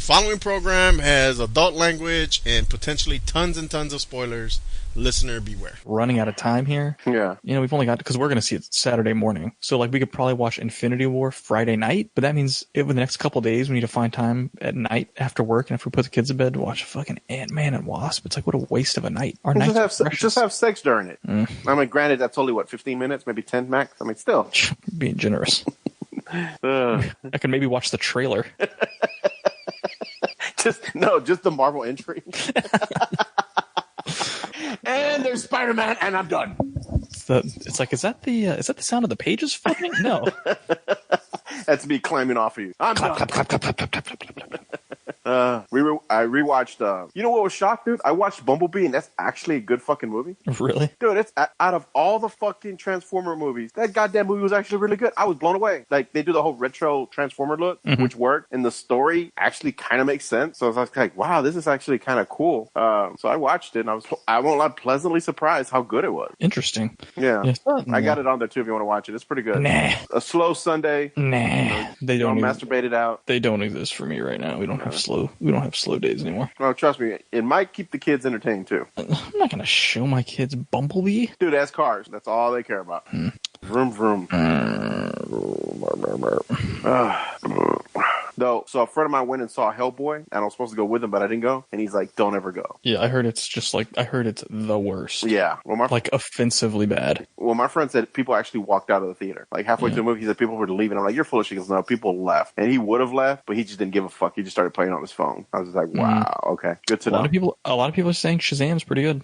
following program has adult language and potentially tons and tons of spoilers. Listener beware. Running out of time here. Yeah. You know, we've only got, because we're going to see it Saturday morning. So, like, we could probably watch Infinity War Friday night, but that means over the next couple of days, we need to find time at night after work. And if we put the kids to bed to watch fucking Ant-Man and Wasp, it's like, what a waste of a night. Our nights are precious. Just have sex during it. I mean, granted, that's only, 15 minutes, maybe 10 max? I mean, still. Being generous. I could maybe watch the trailer. just the Marvel entry. And there's Spider-Man, and I'm done. It's like, is that the sound of the pages flipping? No. That's me climbing off of you. I'm done. I rewatched. You know what was shocked, dude? I watched Bumblebee, and that's actually a good fucking movie. Really, dude? It's out of all the fucking Transformer movies, that goddamn movie was actually really good. I was blown away. Like, they do the whole retro Transformer look, which worked, and the story actually kind of makes sense. So I was like, wow, this is actually kind of cool. So I watched it, and I won't lie, pleasantly surprised how good it was. Interesting. Yeah, I got it on there too if you want to watch it. It's pretty good. Nah. A slow Sunday. Nah, they don't masturbate it out. They don't exist for me right now. We don't have slow days anymore. Well, trust me, it might keep the kids entertained too. I'm not gonna show my kids Bumblebee. Dude, that's cars. That's all they care about. Vroom vroom. Though, so a friend of mine went and saw Hellboy, and I was supposed to go with him, but I didn't go. And he's like, "Don't ever go." Yeah, I heard it's the worst. Yeah, well, offensively bad. Well, my friend said people actually walked out of the theater. Like halfway through the movie, he said people were leaving. I'm like, "You're full of shit." He goes, "No, people left," and he would have left, but he just didn't give a fuck. He just started playing on his phone. I was just like, "Wow, okay, good to know." A lot of people are saying Shazam's pretty good.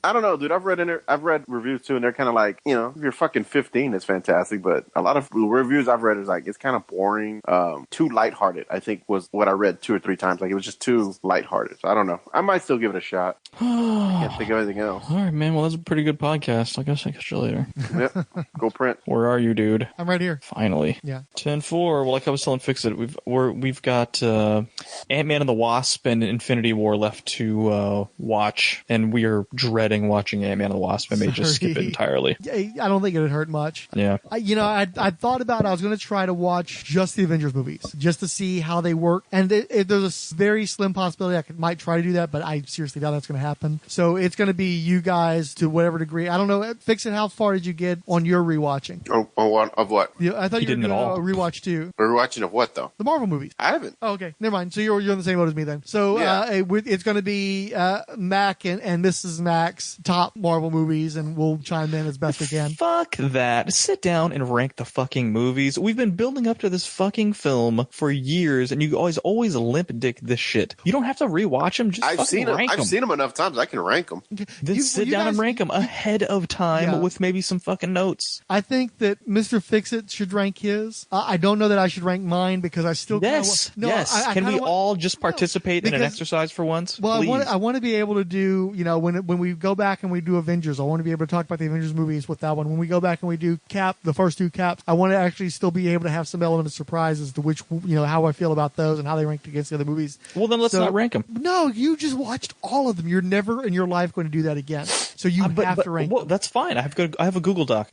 I don't know, dude. I've read reviews too, and they're kind of like, you know, if you're fucking 15, it's fantastic. But a lot of reviews I've read is like it's kind of boring, too lighthearted. I think was what I read 2 or 3 times. Like it was just too lighthearted. So I don't know. I might still give it a shot. I can't think of anything else. All right, man. Well, that's a pretty good podcast. I guess I'll catch you later. Yep. Go print. Where are you, dude? I'm right here. Finally. Yeah. 10-4. Well, like I was telling Fixit, we've got Ant-Man and the Wasp and Infinity War left to watch, and we are dreading watching Ant-Man and the Wasp. I may just skip it entirely. I don't think it would hurt much. Yeah. I thought about it. I was going to try to watch just the Avengers movies, just to see how they work. And there's a very slim possibility I might try to do that, but I seriously doubt that's going to happen. So it's going to be you guys to whatever degree. I don't know. Fixit, how far did you get on your rewatching? Of what? Yeah, I thought you were doing a rewatch too. A rewatching of what, though? The Marvel movies. I haven't. Oh, okay. Never mind. So you're on the same boat as me then. So it's going to be Mac and Mrs. Mac's top Marvel movies, and we'll chime in as best we can. Fuck that. Sit down and rank the fucking movies. We've been building up to this fucking film for years, and you always limp dick this shit. You don't have to rewatch them. Just I've seen them enough times. I can rank them. Then sit down and rank them ahead of time with maybe some fucking notes. I think that Mr. Fixit should rank his. I don't know that I should rank mine because I still yes. Can we all just participate in an exercise for once? Well, I want to be able to do, when we go back and we do Avengers, I want to be able to talk about the Avengers movies with that one. When we go back and we do the first 2 Caps, I want to actually still be able to have some element of surprise as to which, how I feel about those and how they ranked against the other movies. Well, then let's not rank them. No, you just watched all of them. You're never in your life going to do that again. So you have to rank them. That's fine. I have a Google Doc.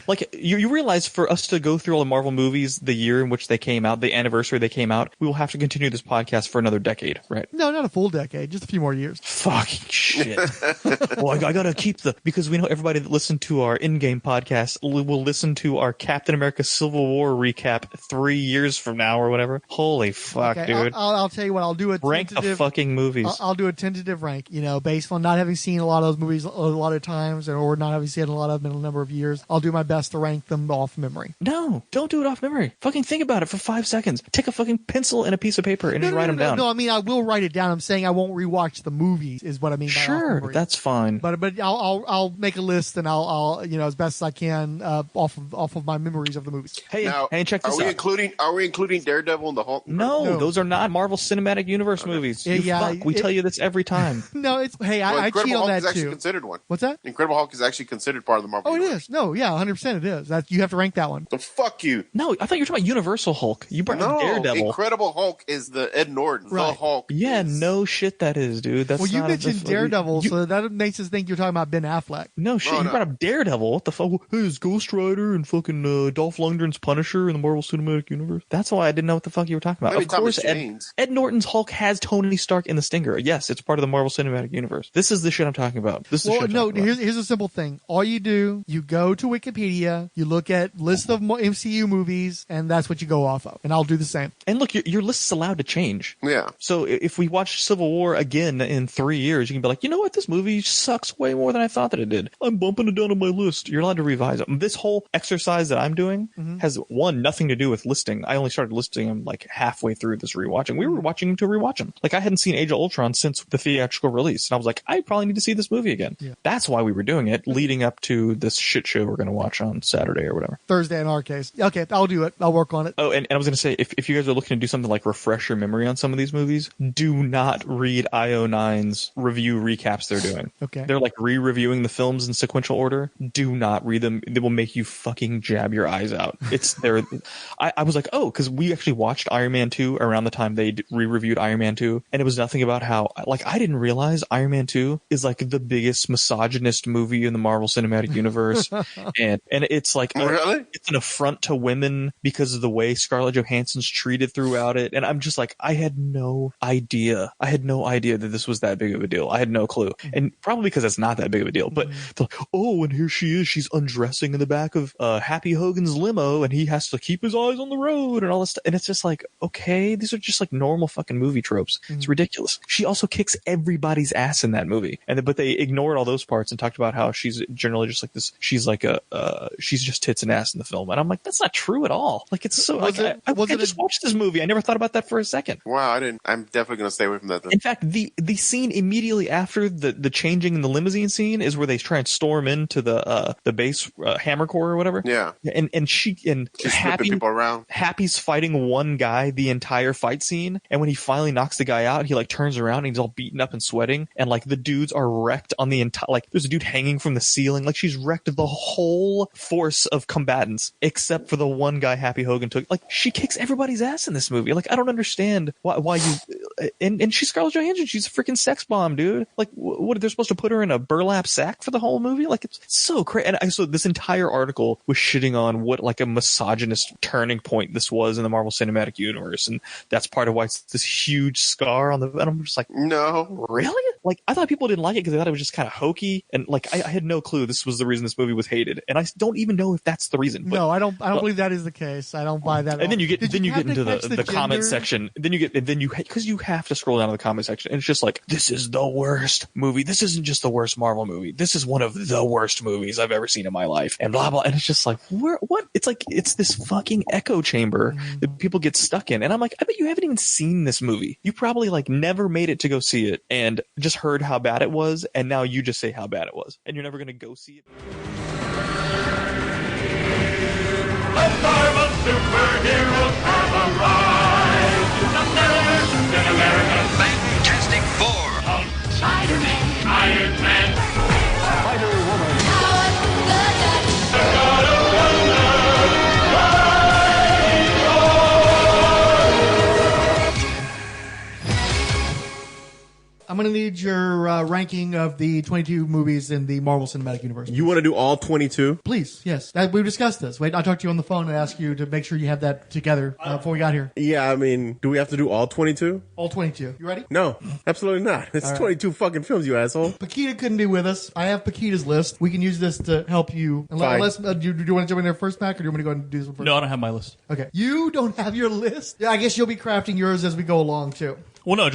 Like, you realize for us to go through all the Marvel movies, the year in which they came out, the anniversary they came out, we will have to continue this podcast for another decade, right? No, not a full decade. Just a few more years. Fucking shit. Well, I gotta keep because we know everybody that listened to our Endgame podcast will listen to our Captain America Civil War recap 3 years from now or whatever. Holy fuck, okay, dude. I'll tell you what, I'll do a rank the fucking movies. I'll do a tentative rank, based on not having seen a lot of those movies a lot of times or not having seen a lot of them in a number of years. I'll do my best to rank them off memory. No, don't do it off memory. Fucking think about it for 5 seconds. Take a fucking pencil and a piece of paper and just write them down. No, I mean, I will write it down. I'm saying I won't rewatch the movies is what I mean by sure, that's fine. But I'll make a list and I'll as best as I can off of my memories of the movies. Hey, check this out. Are we including Daredevil and the Hulk? No, those are not Marvel Cinematic Universe movies. We tell you this every time. No, I cheat on that too. Incredible Hulk is actually considered one. What's that? Incredible Hulk is actually considered part of the Marvel Universe. Universe. It is. No, yeah, 100%. 100% it is. That you have to rank that one. The fuck you. No, I thought you were talking about Universal Hulk. You brought No, Daredevil. Incredible Hulk is the Ed Norton. Right. The Hulk. Yeah, is... no shit that is, dude. That's Well, you not mentioned Daredevil, so that makes us think you're talking about Ben Affleck. No shit. Oh, You no. brought up Daredevil. What the fuck? Hey, is Ghost Rider and fucking Dolph Lundgren's Punisher in the Marvel Cinematic Universe? That's why I didn't know what the fuck you were talking about. Maybe Of course, Thomas Jane's. Ed Norton's Hulk has Tony Stark in the Stinger. Yes, it's part of the Marvel Cinematic Universe. This is the shit I'm talking about. This is the Well, shit I'm no, talking about. here's a simple thing. All you do, you go to Wikipedia, you look at list of MCU movies, and that's what you go off of. And I'll do the same. And look, your list is allowed to change. Yeah. So if we watch Civil War again in 3 years, you can be like, you know what, this movie sucks way more than I thought that it did. I'm bumping it down on my list. You're allowed to revise it. This whole exercise that I'm doing has, one, nothing to do with listing. I only started listing them like halfway through this rewatching. We were watching them to rewatch them. Like I hadn't seen Age of Ultron since the theatrical release. And I was like, I probably need to see this movie again. Yeah. That's why we were doing it, leading up to this shit show we're going to watch on Saturday or whatever. Thursday in our case. Okay, I'll do it. I'll work on it. Oh, and I was going to say, if you guys are looking to do something like refresh your memory on some of these movies, do not read IO9's review recaps they're doing. Okay. They're like re-reviewing the films in sequential order. Do not read them. They will make you fucking jab your eyes out. I was like, oh, because we actually watched Iron Man 2 around the time they re-reviewed Iron Man 2, and it was nothing about how, like, I didn't realize Iron Man 2 is like the biggest misogynist movie in the Marvel Cinematic Universe. and it's like, Really? it's an affront to women because of the way Scarlett Johansson's treated throughout it. And I'm just like, I had no idea. I had no idea that this was that big of a deal. I had no clue. And probably because it's not that big of a deal. But they're like, oh, and here she is. She's undressing in the back of Happy Hogan's limo, and he has to keep his eyes on the road and all this stuff. And it's just like, okay, these are just like normal fucking movie tropes. It's ridiculous. She also kicks everybody's ass in that movie. But they ignored all those parts and talked about how she's generally just like this. She's like she's just tits and ass in the film. And I'm like, that's not true at all. Like, it's so, I just watched this movie. I never thought about that for a second. Wow, I'm definitely going to stay away from that then. In fact, the scene immediately after the changing in the limousine scene is where they try and storm into the base Hammer Corps or whatever. Yeah. And She's flipping people around. Happy's fighting one guy the entire fight scene, and when he finally knocks the guy out, he like turns around and he's all beaten up and sweating, and like the dudes are wrecked on the entire, like there's a dude hanging from the ceiling, like she's wrecked the whole force of combatants except for the one guy Happy Hogan took. Like, she kicks everybody's ass in this movie. Like, I don't understand why you and she's Scarlett Johansson. She's a freaking sex bomb, dude. Like, what, they're supposed to put her in a burlap sack for the whole movie? Like, it's so crazy. And so this entire article was shitting on what like a misogynist turning point this was in the Marvel Cinematic Universe, and that's part of why it's this huge scar on the. And I'm just like, No. really? Like, I thought people didn't like it because they thought it was just kind of hokey, and like I had no clue this was the reason this movie was hated, and I don't even know if that's the reason. But, No, I don't believe that is the case. I don't buy that. at and then all. you get Did then you happen get to into catch the comment gender? section. Then you because you have to scroll down to the comment section, and it's just like, this is the worst movie. This isn't just the worst Marvel movie. This is one of the worst movies I've ever seen in my life, and blah blah. And it's just like, what? It's like, it's this fucking echo chamber that people get stuck in. And I'm like, I bet you haven't even seen this movie. You probably like never made it to go see it and just heard how bad it was, and now you just say how bad it was, and you're never gonna go see it. The Marvel superheroes have arrived. Captain America, Fantastic Four. Spider-Man, Iron Man, Spider-Woman. the God of Thunder. I'm going to need your ranking of the 22 movies in the Marvel Cinematic Universe. You want to do all 22? Please, yes. We've discussed this. Wait, I talked to you on the phone and asked you to make sure you have that together before we got here. Yeah, I mean, do we have to do all 22? All 22. You ready? No, absolutely not. It's All right. 22 fucking films, you asshole. Pakita couldn't be with us. I have Pakita's list. We can use this to help you. Fine. Unless, do you want to jump in there first, Mac, or do you want me to go ahead and do this one first? No, I don't have my list. Okay. You don't have your list? Yeah, I guess you'll be crafting yours as we go along, too. Well, no,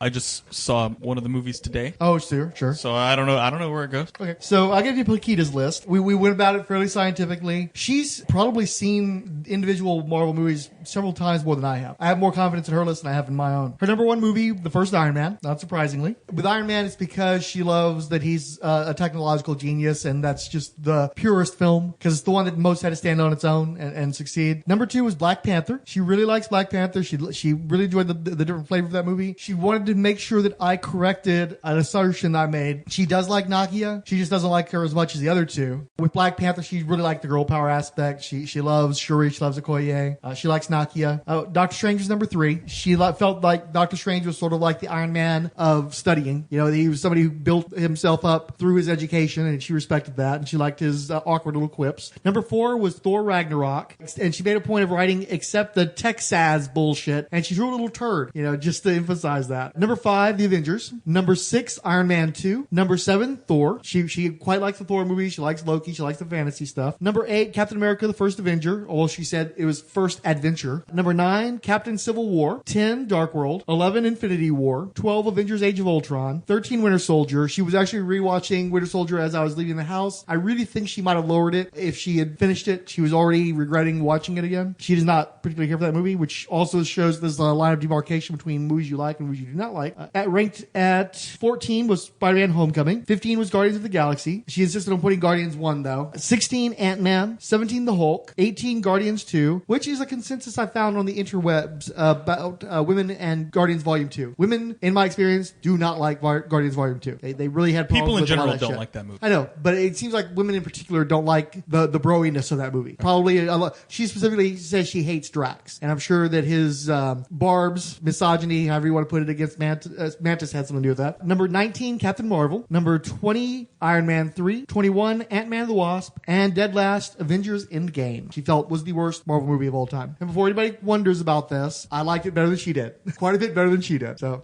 I just saw one of the movies today, Oh, sure. so I don't know where it goes. Okay, so I'll give you Pakita's list. We went about it fairly scientifically. She's probably seen individual Marvel movies several times more than I have. I have more confidence in her list than I have in my own. Her number one movie, the first Iron Man, not surprisingly. With Iron Man, it's because she loves that he's a technological genius, and that's just the purest film, because it's the one that most had to stand on its own and succeed. Number two was Black Panther. She really likes Black Panther. She really enjoyed the different flavor of that movie. movie. She wanted to make sure that I corrected an assertion I made. She does like Nakia. She just doesn't like her as much as the other two. With Black Panther, she really liked the girl power aspect. She loves Shuri. She loves Okoye. She likes Nakia. Doctor Strange is number 3. She felt like Doctor Strange was sort of like the Iron Man of studying. You know, he was somebody who built himself up through his education, and she respected that, and she liked his awkward little quips. Number 4 was Thor Ragnarok, and she made a point of writing except the Texas bullshit, and she drew a little turd, you know, just to emphasize that. Number 5, The Avengers. Number 6, Iron Man 2. Number 7, Thor. She quite likes the Thor movie. She likes Loki. She likes the fantasy stuff. Number 8, Captain America, the First Avenger. Well, she said it was First Adventure. Number 9, Captain Civil War. 10, Dark World. 11, Infinity War. 12, Avengers Age of Ultron. 13, Winter Soldier. She was actually rewatching Winter Soldier as I was leaving the house. I really think she might have lowered it. If she had finished it, she was already regretting watching it again. She does not particularly care for that movie, which also shows there's a line of demarcation between movies you like and movies you do not like. Ranked at 14 was Spider-Man Homecoming. 15 was Guardians of the Galaxy. She insisted on putting Guardians 1, though. 16, Ant-Man. 17, The Hulk. 18, Guardians 2, which is a consensus I found on the interwebs about women and Guardians Volume 2. Women, in my experience, do not like Guardians Volume 2. They really had problems People in with a lot general of that don't shit. like that movie. I know, but it seems like women in particular don't like the broiness of that movie. Probably, she specifically says she hates Drax, and I'm sure that his barbs, misogyny, however you want to put it, against Mantis had something to do with that. Number 19, Captain Marvel. Number 20, Iron Man 3. 21, Ant-Man and the Wasp. And dead last, Avengers Endgame. She felt was the worst Marvel movie of all time. And before anybody wonders about this, I liked it better than she did. Quite a bit better than she did. So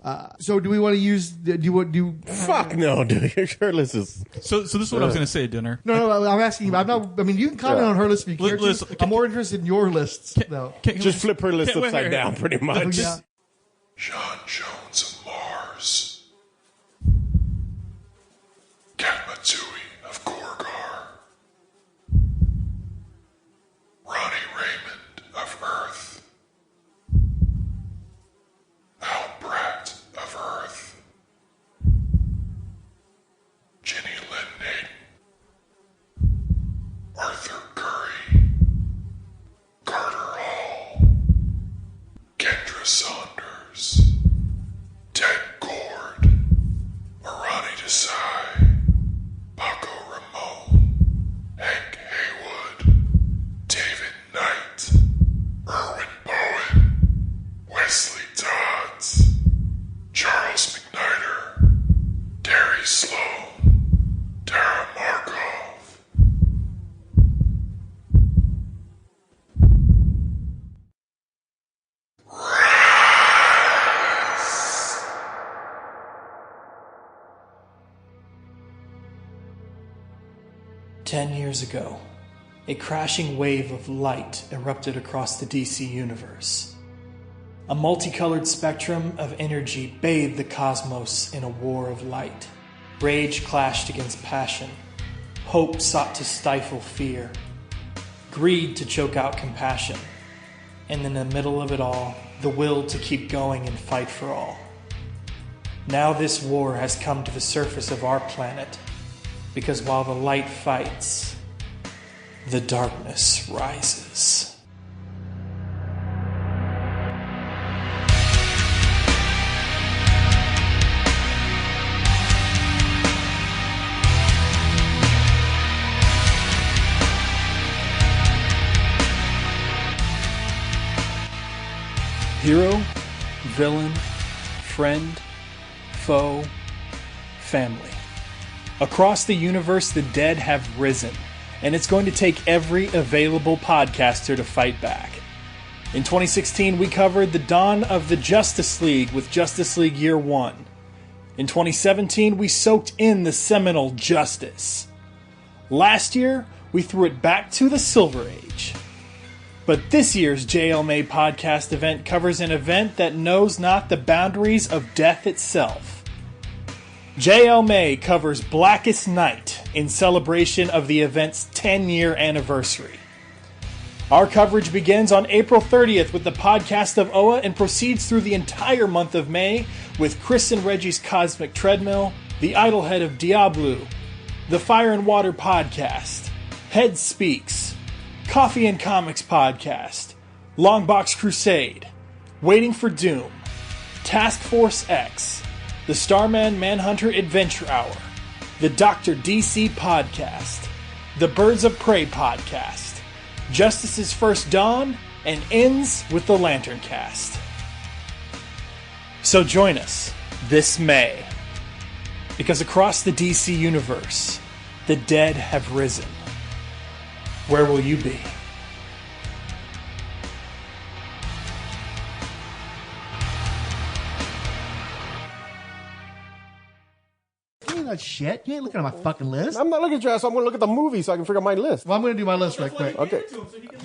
do we want to use? Fuck no, dude. Your list is. So this is what I was going to say, Dinner. No, I'm asking you. I'm not. I mean, you can comment on her list if you care. Listen, I'm more interested in your lists, though. Just flip her list upside down, pretty much. Yeah. John Jones of Mars. Katmatui of Gorgar. Ronnie Raymond of Earth. Al Pratt of Earth. Jenny Lynn Naden. Arthur Curry. Carter Hall. Kendra Saunders. Ted Gord. Arani Desai. Paco Ramon. Hank Haywood. David Knight. Erwin Bowen. Wesley Dodds. Charles McNider. Terry Sloan. Tara Markov. "10 years ago, a crashing wave of light erupted across the DC universe. A multicolored spectrum of energy bathed the cosmos in a war of light. Rage clashed against passion. Hope sought to stifle fear. Greed to choke out compassion. And in the middle of it all, the will to keep going and fight for all. Now this war has come to the surface of our planet, because while the light fights, the darkness rises." Hero, villain, friend, foe, family. Across the universe, the dead have risen, and it's going to take every available podcaster to fight back. In 2016, we covered the dawn of the Justice League with Justice League Year 1. In 2017, we soaked in the seminal Justice. Last year, we threw it back to the Silver Age. But this year's JLMA podcast event covers an event that knows not the boundaries of death itself. JLMA covers Blackest Night in celebration of the event's 10-year anniversary. Our coverage begins on April 30th with the podcast of Oa and proceeds through the entire month of May with Chris and Reggie's Cosmic Treadmill, the Idlehead of Diabolu, the Fire and Water Podcast, Head Speaks, Coffee and Comics Podcast, Longbox Crusade, Waiting for Doom, Task Force X, the Starman Manhunter Adventure Hour, the Dr. DC Podcast, the Birds of Prey Podcast, Justice's First Dawn, and ends with the Lantern Cast. So join us this May, because across the DC universe, the dead have risen. Where will you be? You ain't that shit. You ain't looking at my fucking list. I'm not looking at your ass. I'm going to look at the movie so I can figure out my list. Well, I'm going to do my list right quick. Okay.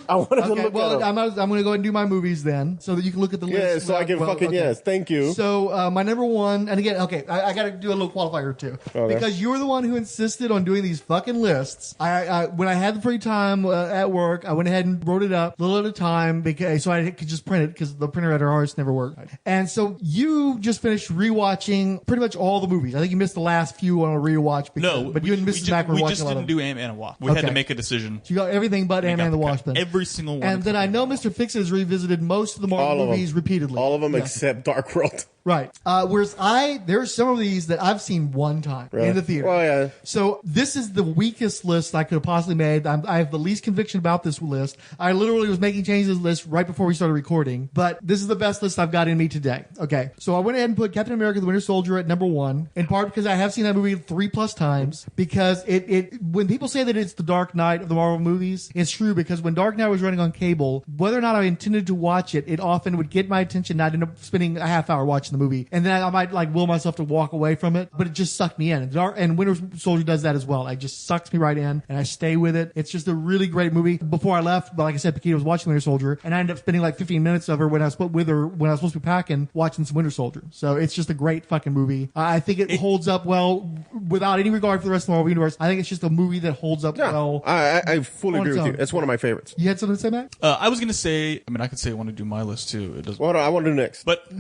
I wanted to Okay, look well, at them. I'm going to go ahead and do my movies then, so that you can look at the list. Yeah, so I can fucking, yes. Thank you. So, my number one, and again, okay, I got to do a little qualifier too. Okay. Because you were the one who insisted on doing these fucking lists. When I had the free time at work, I went ahead and wrote it up a little at a time, so I could just print it, because the printer at ours never worked. And so you just finished rewatching pretty much all the movies. I think you missed the last few on a rewatch. But you and Mrs. Mac were we watching just a lot didn't of do Ant-Man and Wasp. We had to make a decision. So you got everything but Ant-Man and the Wasp then. Every single one. And then I know Mr. Fixit has revisited most of the Marvel movies repeatedly. All of them Yeah. except Dark World. Right. Whereas there are some of these that I've seen one time in the theater. Oh, yeah. So this is the weakest list I could have possibly made. I have the least conviction about this list. I literally was making changes to the list right before we started recording, but this is the best list I've got in me today. Okay. So I went ahead and put Captain America: The Winter Soldier at number 1, in part because I have seen that movie 3+ times, because it when people say that it's the Dark Knight of the Marvel movies, it's true, because when Dark Knight was running on cable, whether or not I intended to watch it, it often would get my attention, and I'd end up spending a half hour watching the movie, and then I might like will myself to walk away from it, but it just sucked me in. And Winter Soldier does that as well. It just sucks me right in, and I stay with it. It's just a really great movie. Before I left, but like I said, Pakita was watching Winter Soldier, and I ended up spending like 15 minutes of her when I was with her when I was supposed to be packing, watching some Winter Soldier. So it's just a great fucking movie. I think it holds up well without any regard for the rest of the Marvel universe. I think it's just a movie that holds up well. I fully on agree its with you. own. It's one of my favorites. You had something to say, Matt? I was going to say, I could say I want to do my list too. It doesn't. Well, I want to do next. But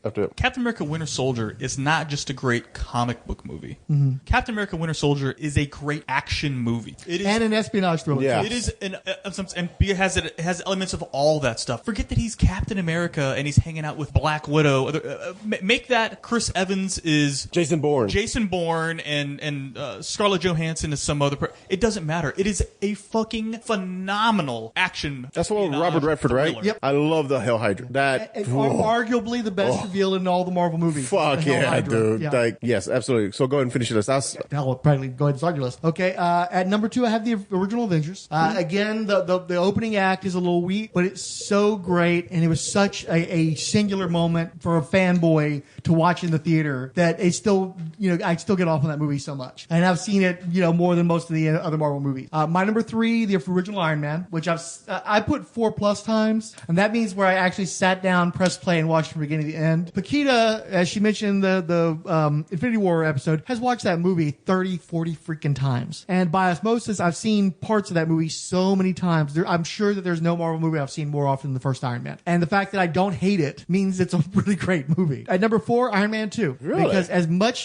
After it. Captain America Winter Soldier is not just a great comic book movie. Mm-hmm. Captain America Winter Soldier is a great action movie. It is, And an espionage thriller. Yeah. It is and it has elements of all that stuff. Forget that he's Captain America and he's hanging out with Black Widow. Make that Chris Evans is Jason Bourne. and Scarlett Johansson is some other. It doesn't matter. It is a fucking phenomenal action. That's what espionage Robert Redford, right? thriller. Yep. I love the Hell Hydra. That And arguably the best reveal in all the Marvel movies. fuck The Hell yeah, Hydra. dude. Yeah. Like, yes, absolutely. So go ahead and finish this. I'll probably go ahead and start your list. Okay, at number 2, I have the original Avengers. Again, the opening act is a little weak, but it's so great, and it was such a singular moment for a fanboy to watch in the theater that it's still, I still get off on that movie so much. And I've seen it, more than most of the other Marvel movies. My number 3, the original Iron Man, which I put 4+ times, and that means where I actually sat down, pressed play, and watched from beginning to end. Pakita, as she mentioned in the Infinity War episode, has watched that movie 30, 40 freaking times. And by osmosis, I've seen parts of that movie so many times. I'm sure that there's no Marvel movie I've seen more often than the first Iron Man. And the fact that I don't hate it means it's a really great movie. At number 4, Iron Man 2. Really? Because as much,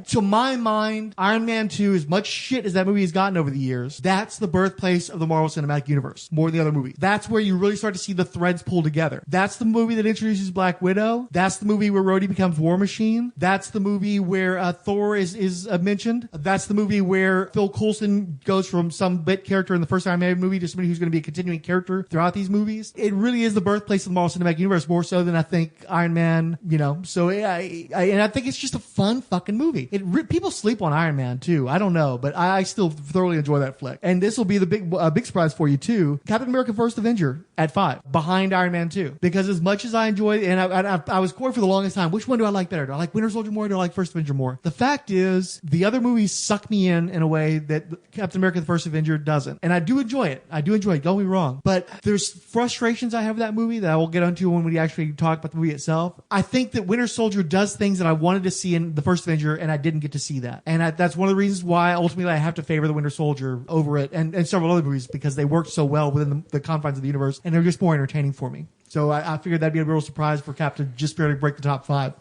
to my mind, Iron Man 2, as much shit as that movie has gotten over the years, that's the birthplace of the Marvel Cinematic Universe, more than the other movies. That's where you really start to see the threads pull together. That's the movie that introduces Black Widow. That's the movie where Rhodey becomes War Machine. That's the movie where Thor is mentioned. That's the movie where Phil Coulson goes from some bit character in the first Iron Man movie to somebody who's going to be a continuing character throughout these movies. It really is the birthplace of the Marvel Cinematic Universe, more so than I think Iron Man, So I think it's just a fun fucking movie. People sleep on Iron Man too. I don't know, but I still thoroughly enjoy that flick. And this will be the big surprise for you too. Captain America: First Avenger at 5, behind Iron Man 2. Because as much as I enjoyed, and I was core for the longest time, which one do I like better? Do I like Winter Soldier more? Or do I like First Avenger more? The fact is, the other movies suck me in a way that Captain America: The First Avenger doesn't. And I do enjoy it. Don't get me wrong. But there's frustrations I have with that movie that I will get onto when we actually talk about the movie itself. I think that Winter Soldier does things that I wanted to see in the First Avenger, and I didn't get to see that. And that's one of the reasons why ultimately I have to favor the Winter Soldier over it and several other movies, because they worked so well within the confines of the universe, and they're just more entertaining for me. So I figured that'd be a real surprise for Cap to just barely break the top 5.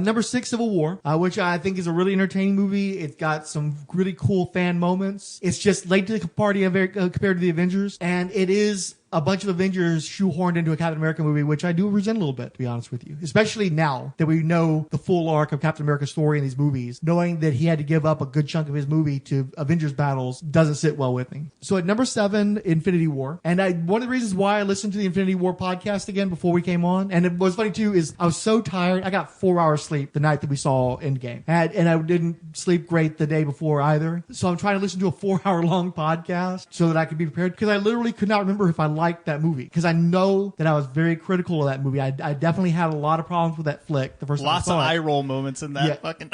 Number 6, Civil War, which I think is a really entertaining movie. It's got some really cool fan moments. It's just late to the party compared to the Avengers, and it is a bunch of Avengers shoehorned into a Captain America movie, which I do resent a little bit, to be honest with you. Especially now that we know the full arc of Captain America's story in these movies, knowing that he had to give up a good chunk of his movie to Avengers battles doesn't sit well with me. So at number 7, Infinity War. And one of the reasons why I listened to the Infinity War podcast again before we came on, and it was funny too, is I was so tired. I got 4 hours sleep the night that we saw Endgame. And I didn't sleep great the day before either. So I'm trying to listen to a 4-hour long podcast so that I could be prepared, because I literally could not remember if I liked that movie, because I know that I was very critical of that movie. I definitely had a lot of problems with that flick the first time I Lots of saw it. eye roll moments in that fucking.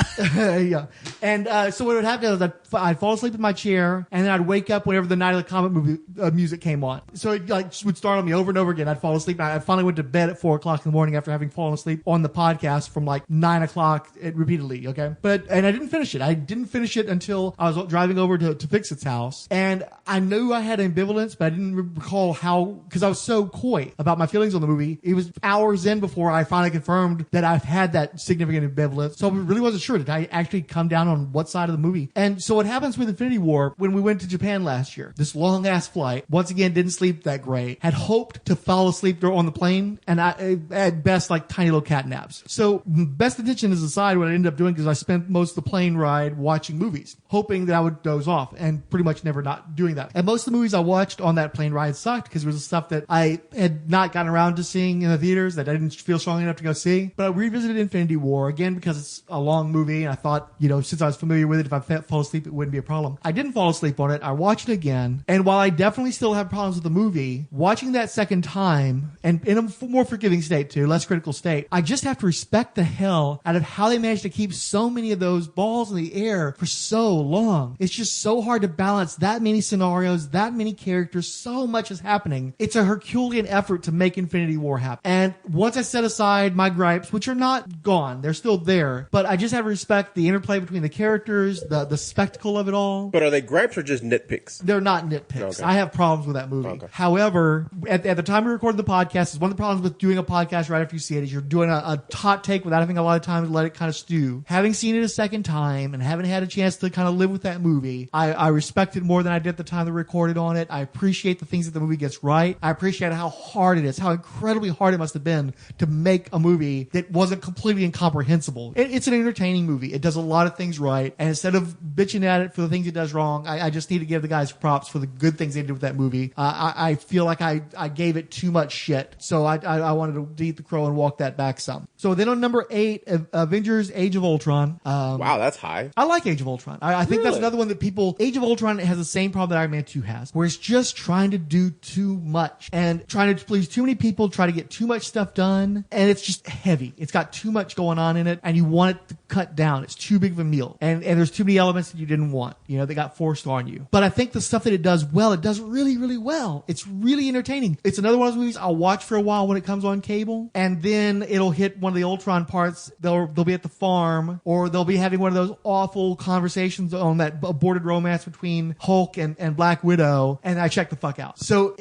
Yeah. And so what would happen is I'd fall asleep in my chair, and then I'd wake up whenever the Night of the Comet movie music came on. So it would start on me over and over again. I'd fall asleep. I finally went to bed at 4 o'clock in the morning after having fallen asleep on the podcast from 9 o'clock repeatedly. Okay. And I didn't finish it. I didn't finish it until I was driving over to Fixit's house. And I knew I had ambivalence, but I didn't recall how, because I was so coy about my feelings on the movie. It was hours in before I finally confirmed that I've had that significant ambivalence. So I really wasn't sure. Did I actually come down on what side of the movie? And so what happens with Infinity War, when we went to Japan last year, this long ass flight, once again, didn't sleep that great, had hoped to fall asleep on the plane, and I, at best, tiny little cat naps. So best intention is aside, what I ended up doing, because I spent most of the plane ride watching movies, hoping that I would doze off, and pretty much never not doing that. And most of the movies I watched on that plane ride sucked, because it was stuff that I had not gotten around to seeing in the theaters, that I didn't feel strong enough to go see. But I revisited Infinity War, again, because it's a long movie, and I thought, since I was familiar with it, if I fall asleep, it wouldn't be a problem. I didn't fall asleep on it. I watched it again, and while I definitely still have problems with the movie, watching that second time, and in a more forgiving state too, less critical state, I just have to respect the hell out of how they managed to keep so many of those balls in the air for so long. It's just so hard to balance that many scenarios, that many characters, so much is happening. It's a Herculean effort to make Infinity War happen. And once I set aside my gripes, which are not gone, they're still there, but I just have to respect the interplay between the characters, the spectacle of it all. But are they gripes or just nitpicks? They're not nitpicks. Okay. I have problems with that movie. Okay. However, at the time we recorded the podcast, is one of the problems with doing a podcast right after you see it is you're doing a hot take without having a lot of time to let it kind of stew. Having seen it a second time and having had a chance to kind of live with that movie, I respect it more than I did at the time that we recorded on it. I appreciate the things that the movie gets right. I appreciate how hard it is, how incredibly hard it must have been to make a movie that wasn't completely incomprehensible. It's an entertaining movie. It does a lot of things right. And instead of bitching at it for the things it does wrong, I just need to give the guys props for the good things they did with that movie. I feel like I gave it too much shit. So I wanted to eat the crow and walk that back some. So then on number 8, Avengers Age of Ultron. Wow, that's high. I like Age of Ultron. I think that's another one that Age of Ultron has the same problem that Iron Man 2 has, where it's just trying to do too much and trying to please too many people, try to get too much stuff done, and it's just heavy. It's got too much going on in it, and you want it to cut down. It's too big of a meal, and there's too many elements that you didn't want. They got forced on you. But I think the stuff that it does well, it does really, really well. It's really entertaining. It's another one of those movies I'll watch for a while when it comes on cable, and then it'll hit one of the Ultron parts. They'll be at the farm, or they'll be having one of those awful conversations on that aborted romance between Hulk and Black Widow, and I check the fuck out. So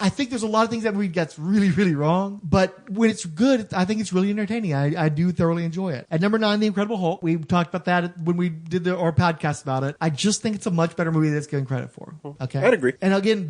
I think there's a lot of things that movie gets really, really wrong, but when it's good, I think it's really entertaining. I do thoroughly enjoy it. At number 9, The Incredible Hulk. We talked about that when we did our podcast about it. I just think it's a much better movie than it's given credit for. Okay, I'd agree. And again,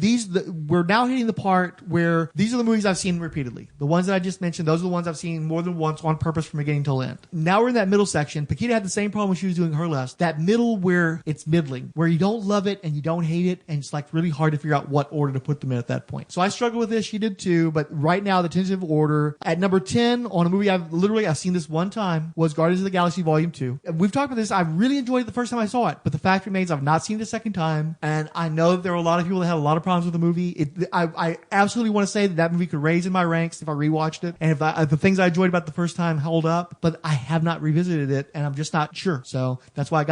we're now hitting the part where these are the movies I've seen repeatedly. The ones that I just mentioned, those are the ones I've seen more than once on purpose from beginning till end. Now we're in that middle section. Pakita had the same problem when she was doing her list. That middle where it's middling, where you don't love it and you don't hate it, and it's really hard to figure out what order to put them in at that point. So I struggled with this. She did too. But right now, the tentative order at number 10 on a movie I've seen this one time was Guardians of the Galaxy Volume 2. We've talked about this. I really enjoyed it the first time I saw it, but the fact remains I've not seen it a second time, and I know that there are a lot of people that had a lot of problems with the movie. I absolutely want to say that movie could raise in my ranks if I rewatched it, and if the things I enjoyed about the first time held up, but I have not revisited it, and I'm just not sure. So that's why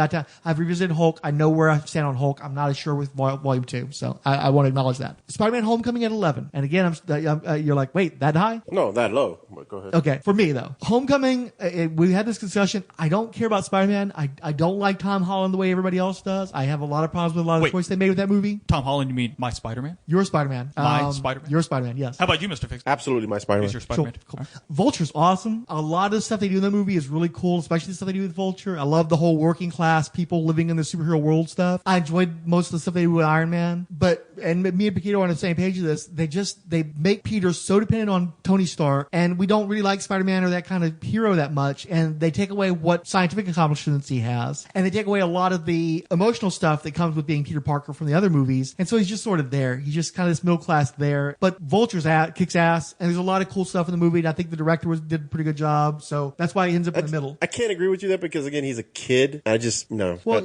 I've revisited Hulk. I know where I stand on Hulk. I'm not as sure with Volume 2, so I want to acknowledge that. Spider-Man Homecoming at 11, and again, you're like, wait, that high? No, that low. But go ahead. Okay, for me though, Homecoming, we had this discussion. I don't care about Spider-Man. I don't like Tom Holland the way everybody else does. I have a lot of problems with a lot of the choices they made with that movie. Tom Holland, you mean my Spider-Man? Your Spider-Man. My Spider-Man? Your Spider-Man, yes. How about you, Mr. Fix? Absolutely, my Spider-Man. Who's your Spider-Man? Cool. Vulture's awesome. A lot of the stuff they do in the movie is really cool, especially the stuff they do with Vulture. I love the whole working class people living in the superhero world stuff. I enjoyed most of the stuff they do with Iron Man, but and me and Pakita are on the same page of this. They make Peter so dependent on Tony Stark, and we don't really like Spider-Man or that kind of hero that much, and they take away what scientific accomplishments he has, and they take away a lot of the emotional stuff that comes with being Peter Parker from the other movies, and so he's just sort of there. He's just kind of this middle class there, but Vulture's kicks ass, and there's a lot of cool stuff in the movie, and I think the director did a pretty good job, so that's why he ends up in the middle. I can't agree with you there because, again, he's a kid. I just, no. Well,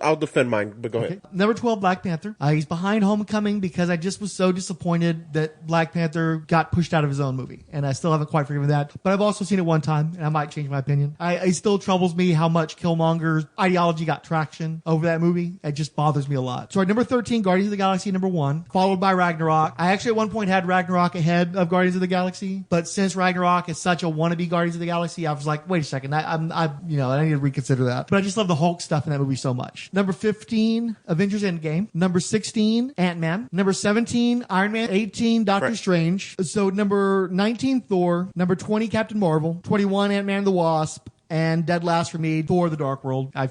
I'll defend mine, but go ahead. Number 12, Black Panther. He's behind Homecoming because I just was so disappointed that Black Panther got pushed out of his own movie, and I still haven't quite forgiven that, but I've also seen it one time, and I might change my opinion. It still troubles me how much Killmonger's ideology got traction over that movie. It just bothers me a lot. So at number 13, Guardians of the Galaxy number 1, followed by Ragnarok. I actually at one point had Ragnarok ahead of Guardians of the Galaxy, but since Ragnarok is such a wannabe Guardians of the Galaxy, I was like, wait a second, I need to reconsider that. But I just love the Hulk stuff in that movie so much. Number 15, Avengers Endgame. Number 16, Ant-Man. Number 17, Iron Man. 18, Doctor Strange. So number 19, Thor. Number 20, Captain Marvel. 21, Ant-Man and the Wasp. And dead last for me, Thor: The Dark World. I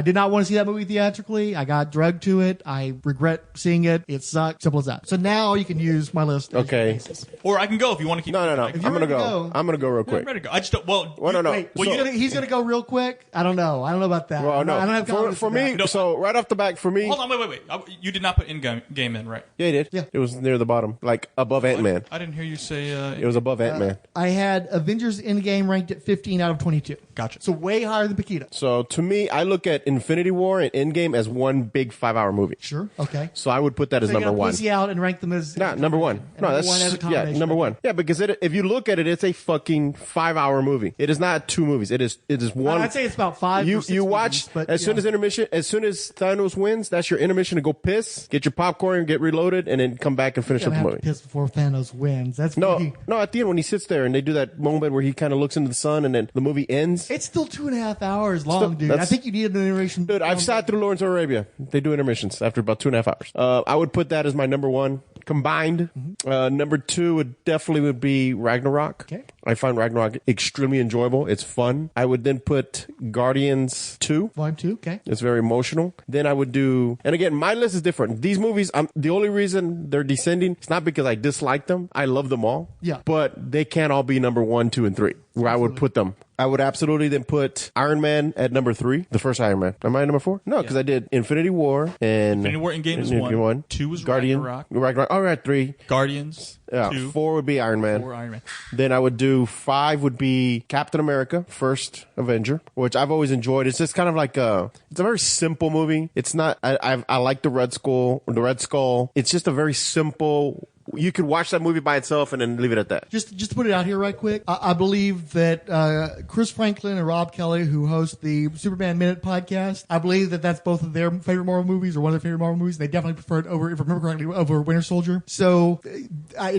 did not want to see that movie theatrically. I got drugged to it. I regret seeing it. It sucked. Simple as that. So now you can use my list. Okay. Or I can go if you want to keep. No. I'm gonna go. I'm gonna go real quick. I'm ready to go. I just don't. Well, no. Wait, he's gonna go real quick. I don't know about that. Well, no. I don't have confidence For in me, that. so right off the back, for me. Hold on, wait. You did not put Endgame in, right? Yeah, he did. Yeah. It was near the bottom, like above Ant-Man. I didn't hear you say. It was above Ant-Man. I had Avengers Endgame ranked at 15 out of 22. Gotcha. So way higher than Pakita. So to me, I look at Infinity War and Endgame as one big 5-hour movie. Sure. Okay. So I would put that as So you number gotta one. pussy out and rank them as Number one. And No, number that's one as a combination. number one. Yeah, because if you look at it, it's a fucking 5-hour movie. It is not 2 movies. It is one. I'd say it's about 5. or 6 You watch movies, but as soon as Thanos wins, that's your intermission to go piss, get your popcorn, get reloaded, and then come back and finish you up have the to movie. piss before Thanos wins. That's No, pretty- at the end when he sits there and they do that moment where he kind of looks into the sun and then the movie ends. It's still 2.5 hours long, dude. I think you need an intermission. Dude, I've sat through Lawrence of Arabia. They do intermissions after about 2.5 hours. I would put that as my number one combined. Number 2 would be Ragnarok. Okay. I find Ragnarok extremely enjoyable. It's fun. I would then put Guardians 2. Volume 2, okay. It's very emotional. Then I would do, and again, my list is different. These movies, the only reason they're descending, it's not because I dislike them. I love them all. Yeah. But they can't all be number 1, 2, and 3, where I would put them. I would absolutely then put Iron Man at number 3, the first Iron Man. Am I number 4? No, because I did Infinity War and Infinity War Endgame is 1. 2 was Ragnarok. All right, 3. Guardians. Yeah, 2. 4 would be Iron Man. 4 Iron Man. Then I would do 5 would be Captain America, first Avenger, which I've always enjoyed. It's just kind of like it's a very simple movie. It's not. I like the Red Skull. It's just a very simple. You could watch that movie by itself and then leave it at that. Just to put it out here right quick, I believe that Chris Franklin and Rob Kelly, who host the Superman Minute podcast, I believe that that's both of their favorite Marvel movies or one of their favorite Marvel movies. They definitely prefer it over, if I remember correctly, over Winter Soldier. So,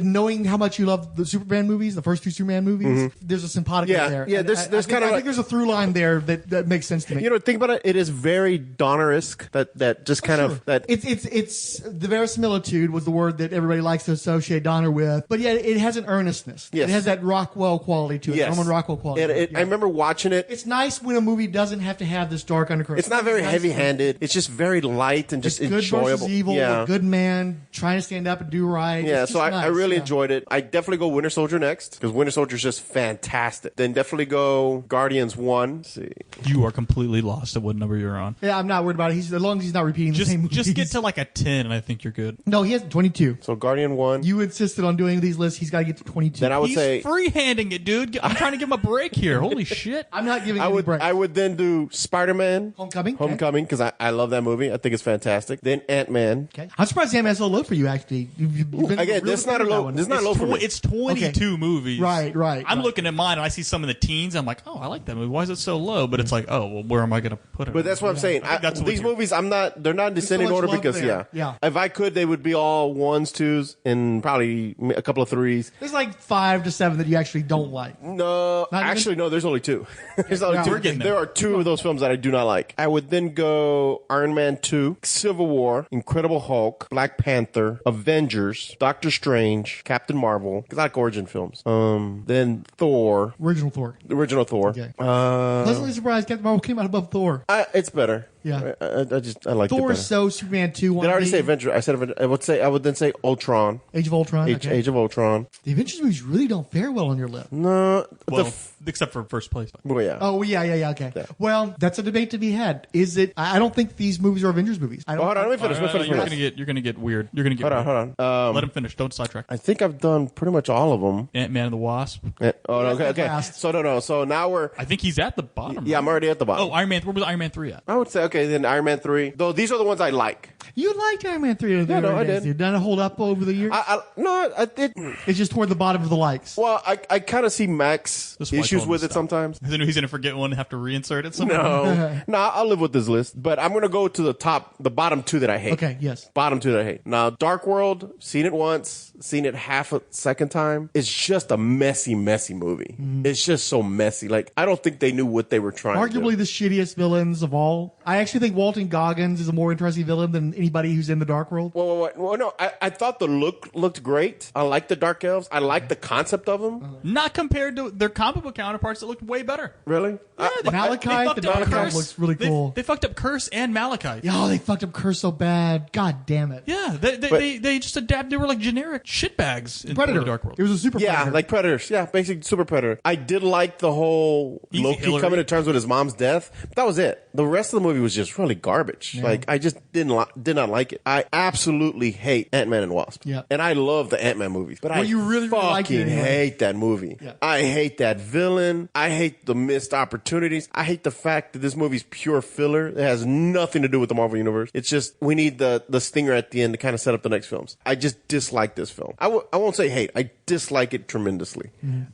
knowing how much you love the Superman movies, the first 2 Superman movies, there's a simpatico there. Yeah, And there's kind of I think there's a through line there that makes sense to me. You know, think about it. It is very Donner-esque. That just kind of that. It's the verisimilitude was the word that everybody likes to associate Donner with, but yet it has an earnestness. Yes. It has that Rockwell quality to it. Yes. Norman Rockwell quality. I remember watching it. It's nice when a movie doesn't have to have this dark undercurrent. It's not very heavy-handed. It's just very light and just it's good enjoyable. versus evil. A good man trying to stand up and do right. Yeah, It's so just I nice. really enjoyed it. I definitely go Winter Soldier next because Winter Soldier is just fantastic. Then definitely go Guardians 1. Let's see. You are completely lost at what number you're on. Yeah, I'm not worried about it. As long as he's not repeating the same movies. Just get to like a 10 and I think you're good. No, he has 22. So Guardian 1. You insisted on doing these lists. He's got to get to 22. Then I would He's say freehanding it, dude. I'm trying to give him a break here. Holy shit. I'm not giving any breaks. I would then do Spider-Man Homecoming. Homecoming because I love that movie. I think it's fantastic. Then Ant-Man. Okay. I'm surprised Ant-Man's so low for you, actually. You've been Again, real this is not a definitive low. on This is that not low for me. It's 22 movies. Right. I'm looking at mine and I see some in the teens. I'm like, oh, I like that movie. Why is it so low? But it's like, oh, well, where am I going to put it? But that's what I'm saying. I think that's what These you're- movies, they're not in descending much order love because, there. Yeah. If I could, they would be all 1s, 2s, and probably a couple of 3s. There's like 5 to 7 that you actually don't like. No, Not actually, no, there's only 2. There's only Yeah, 2. we're getting There are 2 of those films that I do not like. I would then go Iron Man 2, Civil War, Incredible Hulk, Black Panther, Avengers, Doctor Strange, Captain Marvel, because I like origin films. Then Thor, Original Thor. the original Thor. Okay. Pleasantly surprised Captain Marvel came out above Thor. It's better. Yeah. I like Thor it is so Superman 2. Did I already say Avenger? I said Avenger. I would then say Ultron. Age of Ultron. Okay. Age of Ultron. The Avengers movies really don't fare well on your list. No. Well, except for first place. Well, yeah. Oh, yeah, okay. Yeah. Well, that's a debate to be had. Is it? I don't think these movies are Avengers movies. I don't. Hold on, let me finish. You're gonna get weird. You're gonna get Hold on. Let him finish. Don't sidetrack. I think I've done pretty much all of them. Ant-Man and the Wasp. Okay. Last. So no. So now we're. I think he's at the bottom. Yeah, I'm already at the bottom. Oh, Iron Man. Where was Iron Man 3 at? I would say okay. Then Iron Man 3. Though these are the ones I like. You liked Iron Man 3. Yeah, no, I did. Did it hold up over the years? I did. It's just toward the bottom of the likes. Well, I kind of see Max This is why I issues told him with to it stop. sometimes. I know he's gonna forget one and have to reinsert it somewhere. No, I'll live with this list. But I'm gonna go to the bottom two that I hate. Okay, yes. Bottom two that I hate. Now, Dark World, seen it once, seen it half a second time. It's just a messy movie. It's just so messy. Like, I don't think they knew what they were trying to do. Arguably the shittiest villains of all. I actually think Walton Goggins is a more interesting villain than anybody who's in the Dark World. Well, no, I thought the look looked great. I like the Dark Elves. I like the concept of them. Not compared to their comic book counterparts that looked way better. Really? Yeah, Malachite, the Dark Elf looks really cool. They fucked up Curse and Malachite. Oh, they fucked up Curse so bad. God damn it. Yeah, they just adapted. They were like generic shitbags in Predator. the Dark World. It was a super Yeah, Predator. like Predators. Yeah, basically Super Predator. I did like the whole Easy Loki Hillary. coming to terms with his mom's death. But that was it. The rest of the movie was just really garbage. Like, I just did not like it. I absolutely hate Ant-Man and Wasp. Yeah. And I love the Ant-Man movies. But Well, you really like it fucking anyway. hate that movie. Yeah. I hate that villain. I hate the missed opportunities. I hate the fact that this movie's pure filler. It has nothing to do with the Marvel Universe. It's just, we need the stinger at the end to kind of set up the next films. I just dislike this film. I won't say hate. I dislike it tremendously.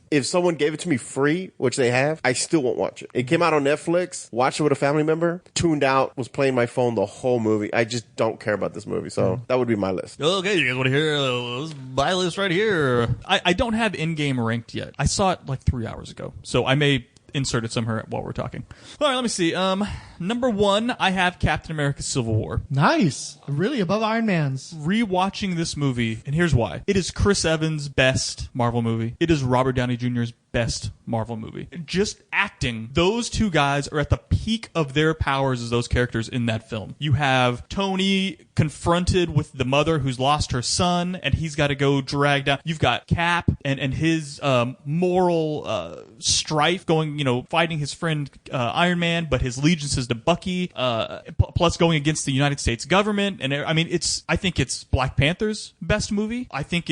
If someone gave it to me free, which they have, I still won't watch it. It came out on Netflix, watched it with a family member, tuned out, was playing my phone the whole movie. I just don't care about this movie. So that would be my list. Okay, you guys want to hear this buy list right here? I don't have Endgame ranked yet. I saw it like 3 hours ago, so I may insert it somewhere while we're talking. All right, let me see. Number 1, I have Captain America: Civil War. Nice. Really above Iron Man's. Rewatching this movie, and here's why. It is Chris Evans' best Marvel movie. It is Robert Downey Jr.'s best Marvel movie. Just acting, those two guys are at the peak of their powers as those characters in that film. You have Tony confronted with the mother who's lost her son, and he's got to go drag down. You've got Cap and his moral strife going, fighting his friend Iron Man, but his allegiances to Bucky, plus going against the United States government. And I mean, I think it's Black Panther's best movie. I think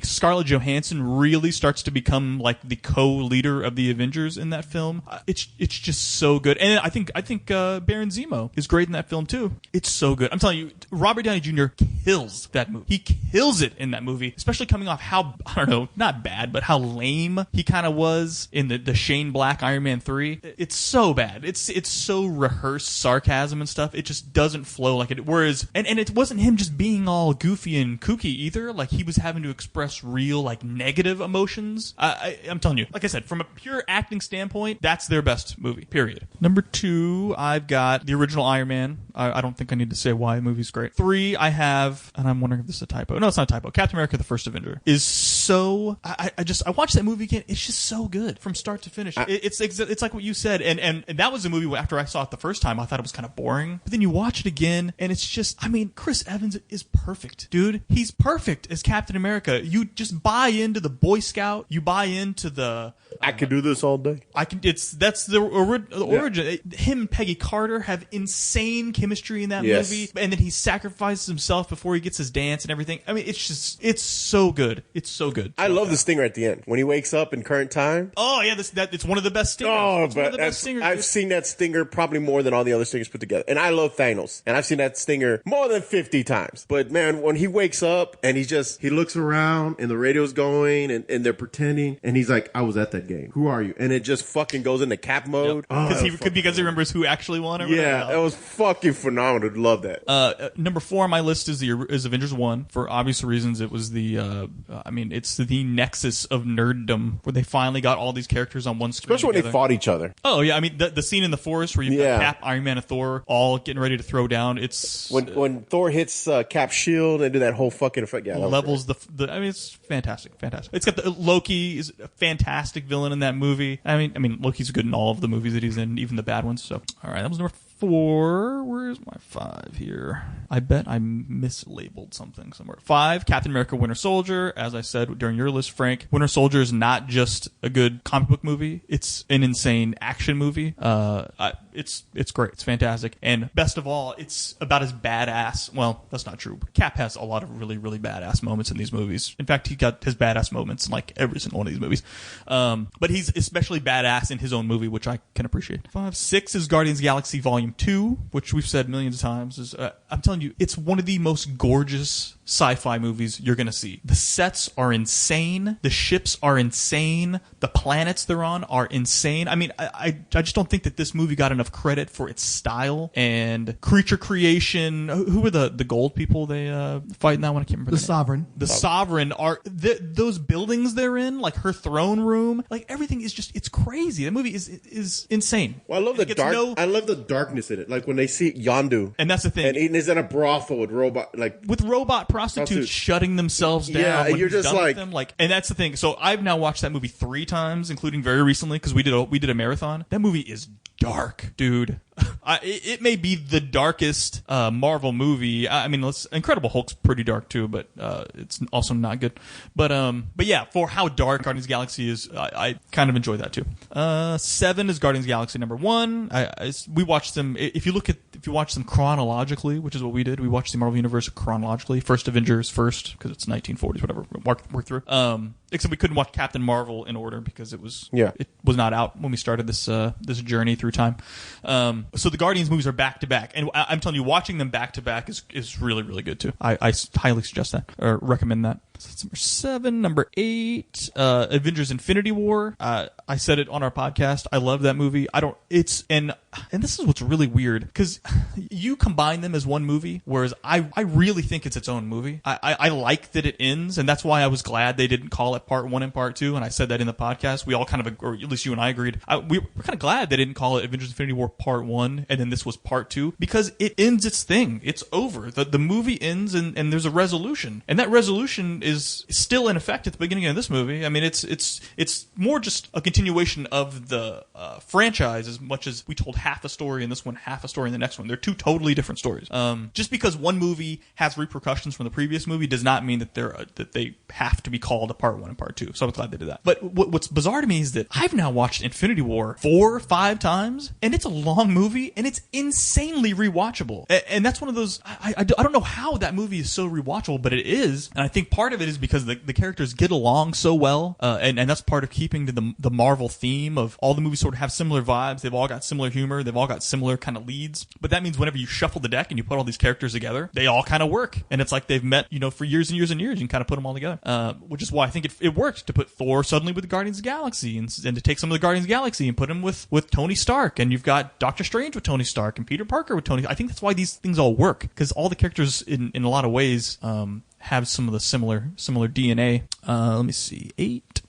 Scarlett Johansson really starts to become like the co-leader of the Avengers in that film. It's just so good. And I think Baron Zemo is great in that film too. It's so good. I'm telling you, Robert Downey Jr. kills that movie. He kills it in that movie, especially coming off how, I don't know, not bad, but how lame he kind of was in the Shane Black Iron Man 3. It's so bad. It's so rehearsed sarcasm and stuff. It just doesn't flow like it. Whereas, and it wasn't him just being all goofy and kooky either. Like, he was having to express real, like, negative emotions. I'm telling you, like I said, from a pure acting standpoint, that's their best movie, period. Number 2, I've got the original Iron Man. I don't think I need to say why the movie's great. 3, I have, and I'm wondering if this is a typo. No, it's not a typo. Captain America: The First Avenger is so, I watched that movie again. It's just so good from start to finish. It's like what you said, and that was a movie where after I saw it the first time, I thought it was kind of boring. But then you watch it again, and it's just, I mean, Chris Evans is perfect, dude. He's perfect as Captain America. You just buy into the Boy Scout. You buy into the... I could do this all day. That's the origin. Him and Peggy Carter have insane chemistry in that movie, and then he sacrifices himself before he gets his dance and everything. I mean, it's so good. It's so good. I love the stinger at the end when he wakes up in current time. Oh yeah, it's one of the best stingers. Oh, it's one of the best stingers. I've seen that stinger probably more than all the other stingers put together. And I love Thanos. And I've seen that stinger more than 50 times. But man, when he wakes up and he looks around and the radio's going and they're pretending and he's like, I was at that game. Who are you? And it just fucking goes into Cap mode. Because he remembers who actually won. Yeah, it was fucking phenomenal. Love that. Number 4 on my list is Avengers 1. For obvious reasons, it was it's the nexus of nerddom where they finally got all these characters on one screen. Especially when they fought each other. Oh yeah, I mean the scene in the forest where you've got Cap, Iron Man, and Thor all getting ready to throw down. It's when Thor hits Cap's shield and do that whole fucking effect. Yeah, levels the. I mean, it's fantastic. It's got Loki is a fantastic villain in that movie. I mean Loki's good in all of the movies that he's in, even the bad ones. So all right, that was number 4. Where's my 5 here? I bet I mislabeled something somewhere. 5, Captain America Winter Soldier. As I said during your list, Frank, Winter Soldier is not just a good comic book movie. It's an insane action movie. It's great. It's fantastic. And best of all, it's about as badass. Well, that's not true. Cap has a lot of really, really badass moments in these movies. In fact, he got his badass moments in like every single one of these movies. But he's especially badass in his own movie, which I can appreciate. 5, 6 is Guardians of the Galaxy Volume 2, which we've said millions of times. I'm telling you, it's one of the most gorgeous sci-fi movies you're going to see. The sets are insane. The ships are insane. The planets they're on are insane. I mean, I just don't think that this movie got enough credit for its style and creature creation. Who were the gold people they fight in that one? I can't remember. The Sovereign. The Sovereign are those buildings they're in, like her throne room, like everything is just, it's crazy. The movie is insane. Well, I love the dark. I love the darkness in it. Like when they see Yondu, and that's the thing. And he's in a brothel with robot prostitutes shutting themselves down. Yeah, when you're just with them. And that's the thing. So I've now watched that movie 3 times, including very recently because we did a marathon. That movie is dark, dude. It may be the darkest Marvel movie. I mean, Incredible Hulk's pretty dark too, but it's also not good. But yeah, for how dark Guardians of the Galaxy is, I kind of enjoy that too. 7 is Guardians of the Galaxy number 1. We watched them. If you watch them chronologically, which is what we did, we watched the Marvel Universe chronologically. First Avengers first because it's 1940s, whatever. Work through. Except we couldn't watch Captain Marvel in order because it was not out when we started this journey through time. So the Guardians movies are back to back, and I'm telling you, watching them back to back is really, really good too. I highly suggest that or recommend that. So that's number 7. Number 8, Avengers: Infinity War. I said it on our podcast. I love that movie. And this is what's really weird because you combine them as one movie, whereas I really think it's its own movie. I like that it ends, and that's why I was glad they didn't call it Part 1 and Part 2. And I said that in the podcast. We all kind of, or at least you and I agreed. We're kind of glad they didn't call it Avengers: Infinity War Part 1, and then this was Part 2 because it ends its thing. It's over. The movie ends, and there's a resolution, and that resolution is still in effect at the beginning of this movie. I mean, it's more just a continuation of the franchise as much as we told half a story in this one, half a story in the next one. They're 2 totally different stories. Just because one movie has repercussions from the previous movie does not mean that they have to be called a Part 1 and Part 2. So I'm glad they did that. But what's bizarre to me is that I've now watched Infinity War 4 or 5 times, and it's a long movie, and it's insanely rewatchable. And that's one of those, I don't know how that movie is so rewatchable, but it is. And I think part of it is because the characters get along so well, and that's part of keeping to the Marvel theme of all the movies sort of have similar vibes. They've all got similar humor. They've all got similar kind of leads. But that means whenever you shuffle the deck and you put all these characters together, they all kind of work. And it's like they've met, for years and years and years. You can kind of put them all together. Which is why I think it worked to put Thor suddenly with the Guardians of the Galaxy and to take some of the Guardians of the Galaxy and put him with Tony Stark. And you've got Doctor Strange with Tony Stark and Peter Parker with Tony. I think that's why these things all work because all the characters in a lot of ways have some of the similar DNA. Let me see. 8.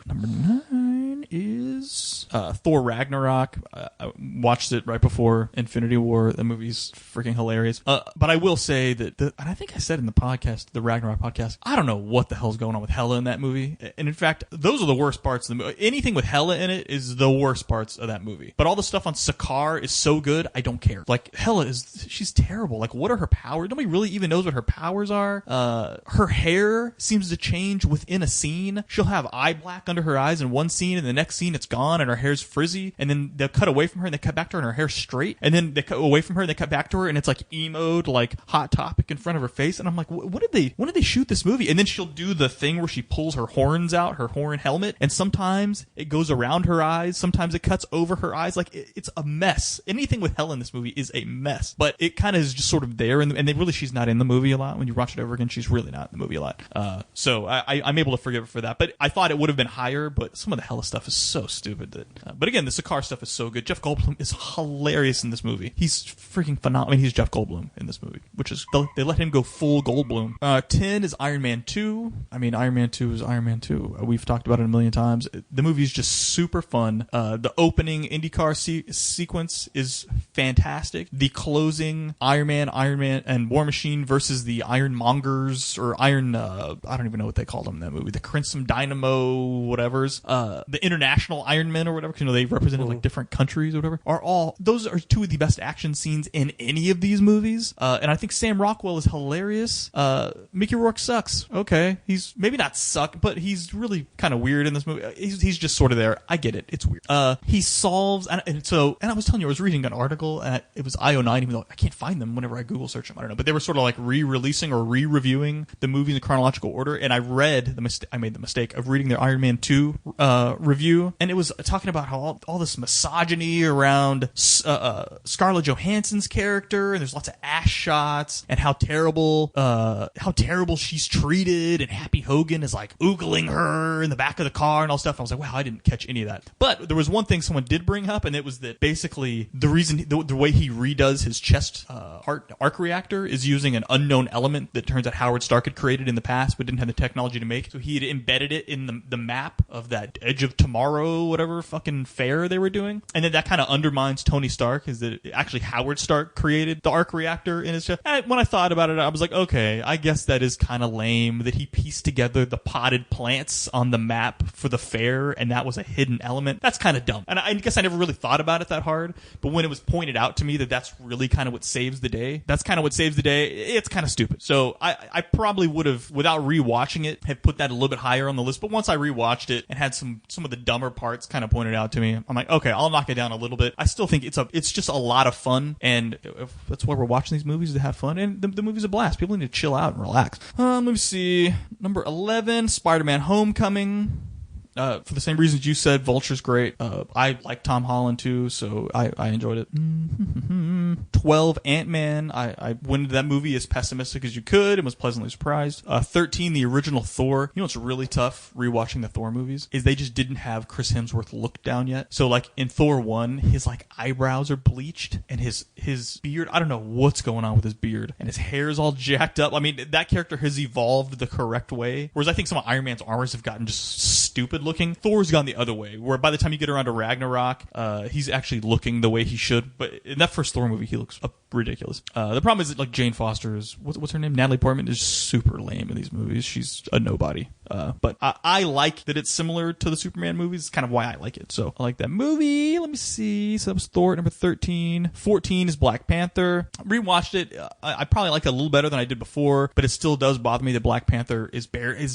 Number 9 is Thor Ragnarok. I watched it right before Infinity War. The movie's freaking hilarious. But I will say that, and I think I said in the podcast, the Ragnarok podcast, I don't know what the hell's going on with Hela in that movie. And in fact, those are the worst parts of the movie. Anything with Hela in it is the worst parts of that movie. But all the stuff on Sakaar is so good, I don't care. Like, Hela she's terrible. Like, what are her powers? Nobody really even knows what her powers are. Her hair seems to change within a scene. She'll have eye black under her eyes in one scene, and the next scene it's gone, and her hair's frizzy. And then they'll cut away from her, and they cut back to her, and her hair's straight. And then they cut away from her, and they cut back to her, and it's like emoed, like Hot Topic in front of her face. And I'm like, when did they shoot this movie? And then she'll do the thing where she pulls her horns out, her horn helmet, and sometimes it goes around her eyes, sometimes it cuts over her eyes. Like it's a mess. Anything with Hela in this movie is a mess. But it kind of is just sort of there, and she's not in the movie a lot. When you watch it over again, she's really not in the movie a lot. So I'm able to forgive her for that. But I thought it would have been higher, but some of the Hela stuff is so stupid that. But again, the Sakaar stuff is so good. Jeff Goldblum is hilarious in this movie. He's freaking phenomenal. I mean, he's Jeff Goldblum in this movie, which is they let him go full Goldblum. 10 is Iron Man 2. I mean, Iron Man 2 is Iron Man 2. We've talked about it a million times. The movie is just super fun. The opening IndyCar sequence is fantastic. The closing Iron Man, and War Machine versus the Ironmongers or I don't even know what they called them in that movie. The Crimson Dynamo, whatever's. The international Iron Men or whatever, because they represented like different countries or whatever, those are two of the best action scenes in any of these movies. And I think Sam Rockwell is hilarious. Mickey Rourke sucks. Okay, he's maybe not suck, but he's really kind of weird in this movie. He's just sort of there. I get it. It's weird. He solves, and I was telling you, I was reading an article, and it was IO9, even though I can't find them whenever I Google search them. I don't know, but they were sort of like re-releasing or re-reviewing the movie in chronological order, and I read I made the mistake of reading their Iron Man 2 review, and it was talking about how all this misogyny around Scarlett Johansson's character, and there's lots of ass shots, and how terrible she's treated, and Happy Hogan is like oogling her in the back of the car and all stuff. I was like, wow, I didn't catch any of that. But there was one thing someone did bring up, and it was that basically the reason the way he redoes his chest heart arc reactor is using an unknown element that turns out Howard Stark had created in the past but didn't have the technology to make. So he had embedded it in the map of that Edge of Tomorrow, whatever fucking fair they were doing. And then that kind of undermines Tony Stark, is that actually Howard Stark created the arc reactor in his chest. And when I thought about it, I was like, okay, I guess that is kind of lame that he pieced together the potted plants on the map for the fair, and that was a hidden element. That's kind of dumb. And I guess I never really thought about it that hard, but when it was pointed out to me that that's really kind of what saves the day, it's kind of stupid. So I probably would have, without rewatching it, have put that a little bit higher on the list. But once I rewatched it and had some of the dumber parts kind of pointed out to me, I'm like, okay, I'll knock it down a little bit. I still think it's just a lot of fun, and if that's why we're watching these movies, to have fun. And the movie's a blast. People need to chill out and relax. Let me see. Number 11, Spider-Man: Homecoming. For the same reasons you said, Vulture's great. I like Tom Holland too, so I enjoyed it. 12, Ant-Man. I went into that movie as pessimistic as you could and was pleasantly surprised. 13, the original Thor. You know what's really tough rewatching the Thor movies is they just didn't have Chris Hemsworth looked down yet. So like in Thor 1, his like eyebrows are bleached and his beard, I don't know what's going on with his beard, and his hair's all jacked up. I mean, that character has evolved the correct way, whereas I think some of Iron Man's armors have gotten just stupid looking. Thor's gone the other way, where by the time you get around to Ragnarok, he's actually looking the way he should. But in that first Thor movie, he looks ridiculous. The problem is that like Jane Foster is, what's her name? Natalie Portman is super lame in these movies. She's a nobody. But I like that it's similar to the Superman movies. It's kind of why I like it. So I like that movie. Let me see. So that was Thor at number 13. 14 is Black Panther. Rewatched it. I probably liked it a little better than I did before, but it still does bother me that Black Panther is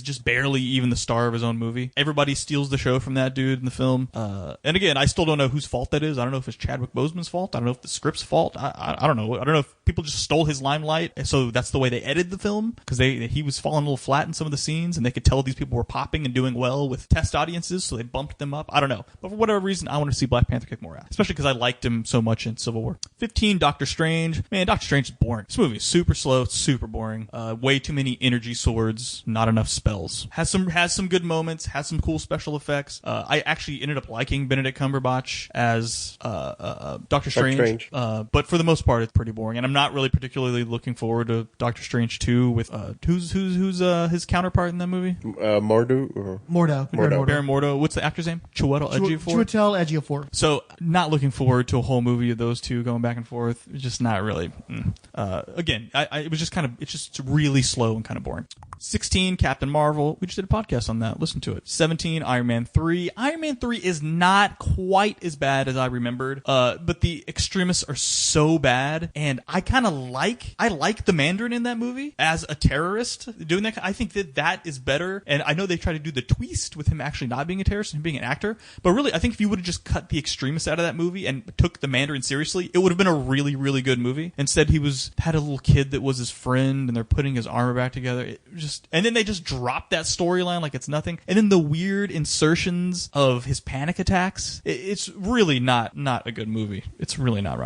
just barely even the star of his own movie. Everybody steals the show from that dude in the film. And again, I still don't know whose fault that is. I don't know if it's Chadwick Boseman's fault. I don't know if the script's fault. I don't know. I don't know if people just stole his limelight, so that's the way they edited the film, because he was falling a little flat in some of the scenes, and they could tell these people were popping and doing well with test audiences, so they bumped them up. I don't know. But for whatever reason, I want to see Black Panther kick more ass, especially because I liked him so much in Civil War. 15, Doctor Strange. Man, Doctor Strange is boring. This movie is super slow, super boring. Way too many energy swords, not enough spells. Has some good moments, has some cool special effects. I actually ended up liking Benedict Cumberbatch as Doctor Strange. But for the most part, it's pretty boring, and I'm not really particularly looking forward to Doctor Strange 2 with who's his counterpart in that movie? Mordo. Baron Mordo. What's the actor's name? Chiwetel Ejiofor. So not looking forward to a whole movie of those two going back and forth. Just not really. Again, it was just it's just really slow and kind of boring. 16, Captain Marvel. We just did a podcast on that. Listen to it. 17, Iron Man 3. Iron Man 3 is not quite as bad as I remembered, but the extremists are so bad, and I like the Mandarin in that movie as a terrorist doing that. I think that is better, and I know they try to do the twist with him actually not being a terrorist and him being an actor, but really, I think if you would have just cut the extremists out of that movie and took the Mandarin seriously, it would have been a really, really good movie. Instead, he had a little kid that was his friend, and they're putting his armor back together. And then they just drop that storyline like it's nothing. And then the weird insertions of his panic attacks. It's really not a good movie. It's really not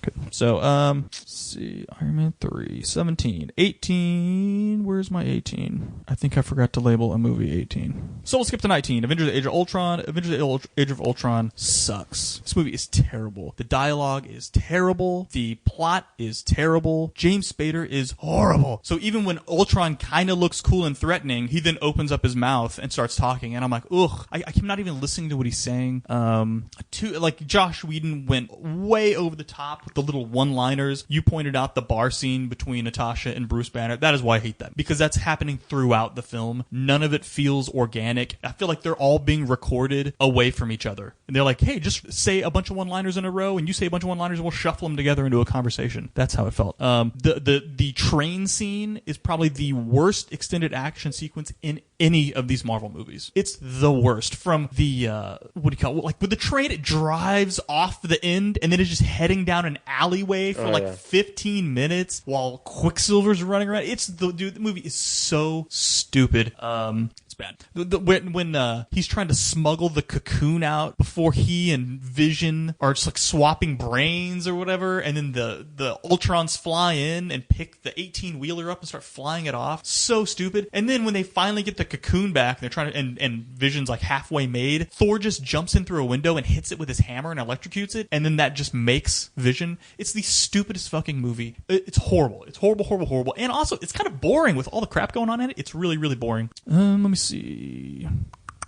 good. So, let's see. Iron Man 3. 17. 18. Where's my 18? I think I forgot to label a movie 18. So we'll skip to 19. Avengers Age of Ultron. Avengers Age of Ultron sucks. This movie is terrible. The dialogue is terrible. The plot is terrible. James Spader is horrible. So even when Ultron kind of looks cool and threatening, he then opens up his mouth and starts talking, and I'm like, ugh, I'm not even listening to what he's saying. Like Josh Whedon went way over the top with the little little one-liners. You pointed out the bar scene between Natasha and Bruce Banner. That is why I hate that, because that's happening throughout the film. None of it feels organic. I feel like they're all being recorded away from each other. And they're like, hey, just say a bunch of one-liners in a row, and you say a bunch of one-liners, and we'll shuffle them together into a conversation. That's how it felt. The train scene is probably the worst extended action sequence in any of these Marvel movies. It's the worst. From the what do you call it? Like with the train, it drives off the end and then it's just heading down an alleyway for 15 minutes while Quicksilver's running around. The movie is so stupid. It's bad. When he's trying to smuggle the cocoon out before he and Vision are just like swapping brains or whatever, and then the Ultrons fly in and pick the 18-wheeler up and start flying it off. So stupid. And then when they finally get the cocoon back, they're trying to, and Vision's like halfway made, Thor just jumps in through a window and hits it with his hammer and electrocutes it, and then that just makes Vision. It's the stupidest fucking movie. It's horrible. It's horrible. And also, it's kind of boring with all the crap going on in it. It's really, really boring. Let me see.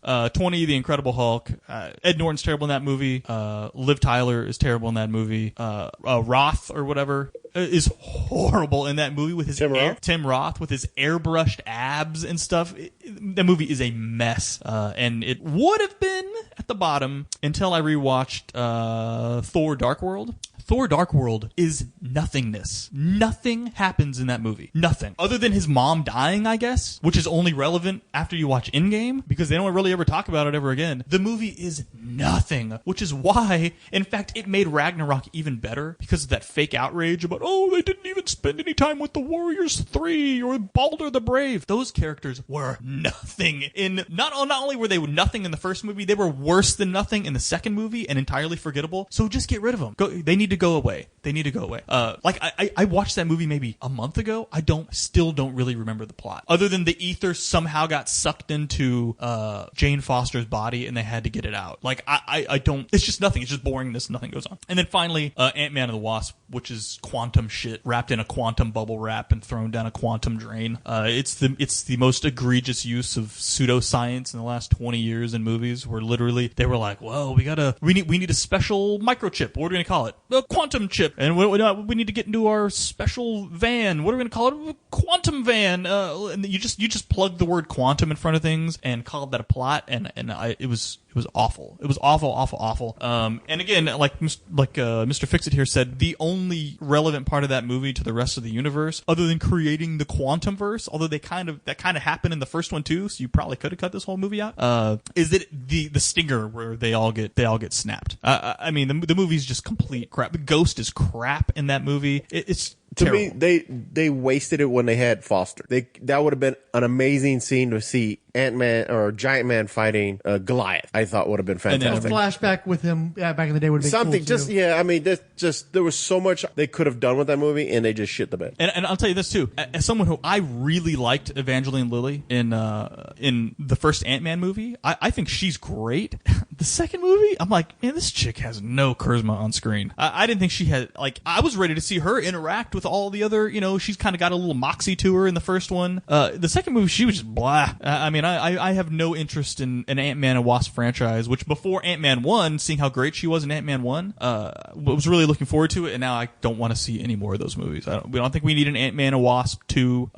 20, The Incredible Hulk. Ed Norton's terrible in that movie. Liv Tyler is terrible in that movie. Roth or whatever is horrible in that movie with his Tim Roth with his airbrushed abs and stuff. That movie is a mess, and it would have been at the bottom until I rewatched Thor: Dark World. Thor: Dark World is nothingness. Nothing happens in that movie. Nothing. Other than his mom dying, I guess, which is only relevant after you watch Endgame, because they don't really ever talk about it ever again. The movie is nothing, which is why, in fact, it made Ragnarok even better, because of that fake outrage about, oh, they didn't even spend any time with the Warriors 3 or Balder the Brave. Those characters were nothing in, not only were they nothing in the first movie, they were worse than nothing in the second movie and entirely forgettable. So just get rid of them. They need to go away. I watched that movie maybe a month ago. I still don't really remember the plot, other than the ether somehow got sucked into Jane Foster's body and they had to get it out. I don't. It's just nothing. It's just boringness. Nothing goes on. And then finally, Ant-Man and the Wasp, which is quantum shit wrapped in a quantum bubble wrap and thrown down a quantum drain. It's the most egregious use of pseudoscience in the last 20 years in movies, where literally they were like, well, we need a special microchip. What are we going to call it? A quantum chip. And we need to get into our special van. What are we going to call it? A quantum van. And you just plug the word quantum in front of things and called that a plot. It was awful. It was awful. And again, like Mr. Fixit here said, the only relevant part of that movie to the rest of the universe, other than creating the quantum verse, although that kind of happened in the first one too, so you probably could have cut this whole movie out, is that the stinger where they all get snapped. I mean, the movie's just complete crap. The Ghost is crap in that movie. It's terrible. To me, they wasted it when they had Foster. That would have been an amazing scene to see Ant-Man or Giant Man fighting Goliath. I thought would have been fantastic. A flashback with him back in the day would have been something. Cool just too. I mean, there was so much they could have done with that movie, and they just shit the bed. And I'll tell you this too, as someone who I really liked Evangeline Lilly in the first Ant-Man movie, I think she's great. The second movie, I'm like, man, this chick has no charisma on screen. I didn't think she had, I was ready to see her interact with all the other, she's kind of got a little moxie to her in the first one. The second movie, she was just blah. I mean, I have no interest in an Ant-Man and Wasp franchise, which before Ant-Man 1, seeing how great she was in Ant-Man 1, was really looking forward to it, and now I don't want to see any more of those movies. We don't think we need an Ant-Man and Wasp 2.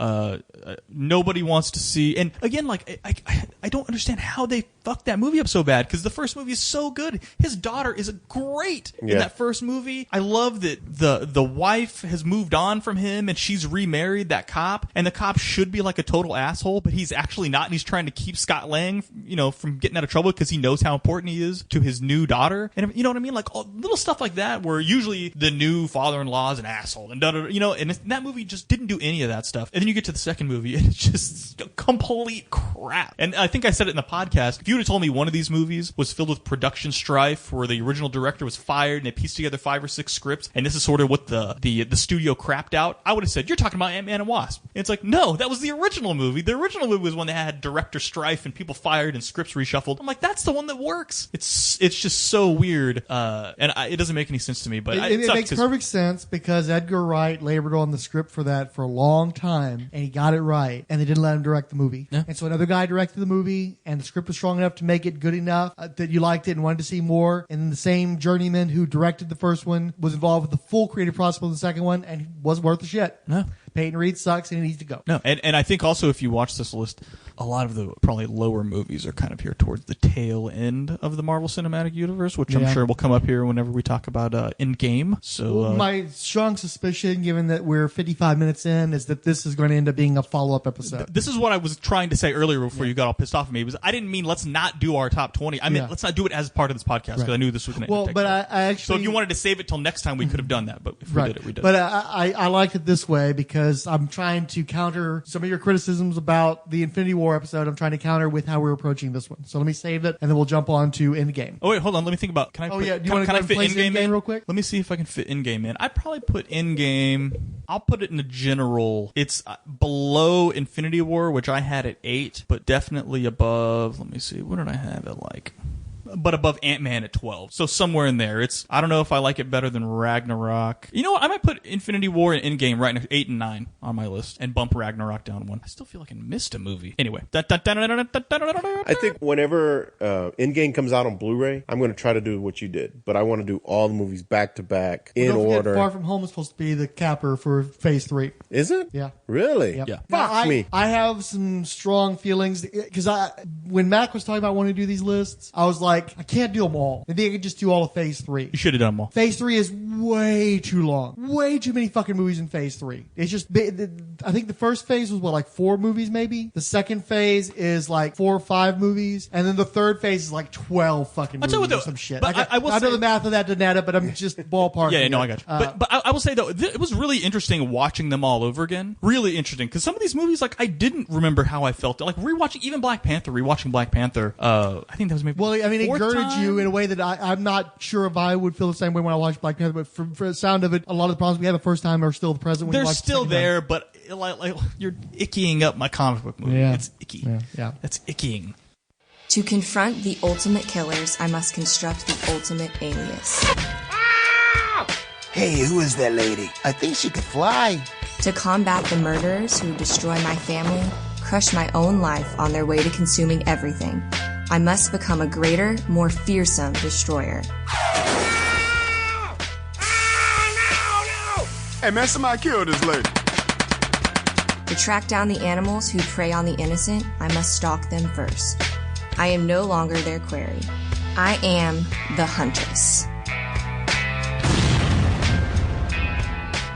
Nobody wants to see, and again, I don't understand how they fucked that movie up so bad, because the first movie is so good. His daughter is great in that first movie. I love that the wife has moved on from him and she's remarried that cop, and the cop should be like a total asshole, but he's actually not, and he's trying to keep Scott Lang, from getting out of trouble because he knows how important he is to his new daughter. And you know what I mean? Like little stuff like that, where usually the new father-in-law is an asshole, and and that movie just didn't do any of that stuff. And then you get to the second movie and it's just complete crap. And I think I said it in the podcast, if you would have told me one of these movies was filled with production strife, where the original director was fired and they pieced together 5 or 6 scripts, and this is sort of what the studio crapped out, I would have said, you're talking about Ant-Man and Wasp. And it's like, no, that was the original movie. The original movie was one that had director strife and people fired and scripts reshuffled. I'm like, that's the one that works. It's just so weird, and it doesn't make any sense to me. But it makes perfect sense because Edgar Wright labored on the script for that for a long time, and he got it right, and they didn't let him direct the movie. Yeah. And so another guy directed the movie, and the script was strong enough to make it good enough that you liked it and wanted to see more. And then the same journeyman who directed the first one was involved with the full creative process of the second one, and wasn't worth the shit. No. Peyton Reed sucks, and he needs to go. No, and I think also if you watch this list, a lot of the probably lower movies are kind of here towards the tail end of the Marvel Cinematic Universe, which I'm sure will come up here whenever we talk about Endgame. So my strong suspicion, given that we're 55 minutes in, is that this is going to end up being a follow-up episode. This is what I was trying to say earlier before you got all pissed off at me. Was I didn't mean let's not do our top 20. I mean let's not do it as part of this podcast because I knew this was going to take but I actually... So if you wanted to save it till next time, we could have done that. But if we did it, we did. But I like it this way because I'm trying to counter some of your criticisms about the Infinity War episode. I'm trying to counter with how we're approaching this one. So let me save it, and then we'll jump on to Endgame. Oh, wait, hold on. Let me think about... Can I do you want to fit Endgame in real quick? Let me see if I can fit Endgame in. I'd probably put Endgame... I'll put it in a general... It's below Infinity War, which I had at 8, but definitely above... Let me see. What did I have it like? But above Ant-Man at 12. So somewhere in there. I don't know if I like it better than Ragnarok. You know what? I might put Infinity War and Endgame right next 8 and 9 on my list and bump Ragnarok down 1. I still feel like I missed a movie. Anyway. I think whenever Endgame comes out on Blu-ray, I'm going to try to do what you did. But I want to do all the movies back to back in Don't forget, order. Far From Home is supposed to be the capper for Phase 3. Is it? Yeah. Really? Yep. Yeah. Fuck me. I have some strong feelings because when Mac was talking about wanting to do these lists, I was like, I can't do them all. Maybe I could just do all of Phase 3. You should have done them all. Phase 3 is way too long. Way too many fucking movies in Phase 3. It's just, I think the first phase was like 4 movies maybe. The second phase is like 4 or 5 movies. And then the third phase is like 12 fucking movies or some shit. But I will I know say, the math of that didn't add up, but I'm just ballparking. Yeah, no, I got you. But I will say, though, it was really interesting watching them all over again. Really interesting. Because some of these movies, like, I didn't remember how I felt. Like, rewatching Black Panther, I think that was maybe Well, I mean, it fourth girded time? you in a way that I'm not sure if I would feel the same way when I watch Black Panther, but for the sound of it, a lot of the problems we had the first time are still present when you They're watch still the second there, but like you're ickying up my comic book movie. Yeah. It's icky. Yeah. That's ickying. To confront the ultimate killers, I must construct the ultimate alias. Hey, who is that lady? I think she could fly. To combat the murderers who destroy my family, crush my own life on their way to consuming everything, I must become a greater, more fearsome destroyer. Hey, man, somebody kill this lady. To track down the animals who prey on the innocent, I must stalk them first. I am no longer their quarry. I am the huntress.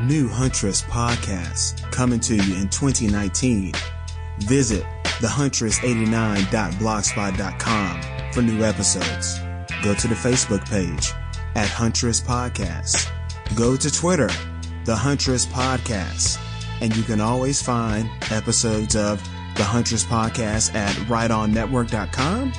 New Huntress podcast coming to you in 2019. Visit thehuntress89.blogspot.com for new episodes. Go to the Facebook page at Huntress Podcast. Go to Twitter, The Huntress Podcast. And you can always find episodes of The Huntress Podcast at rightonnetwork.com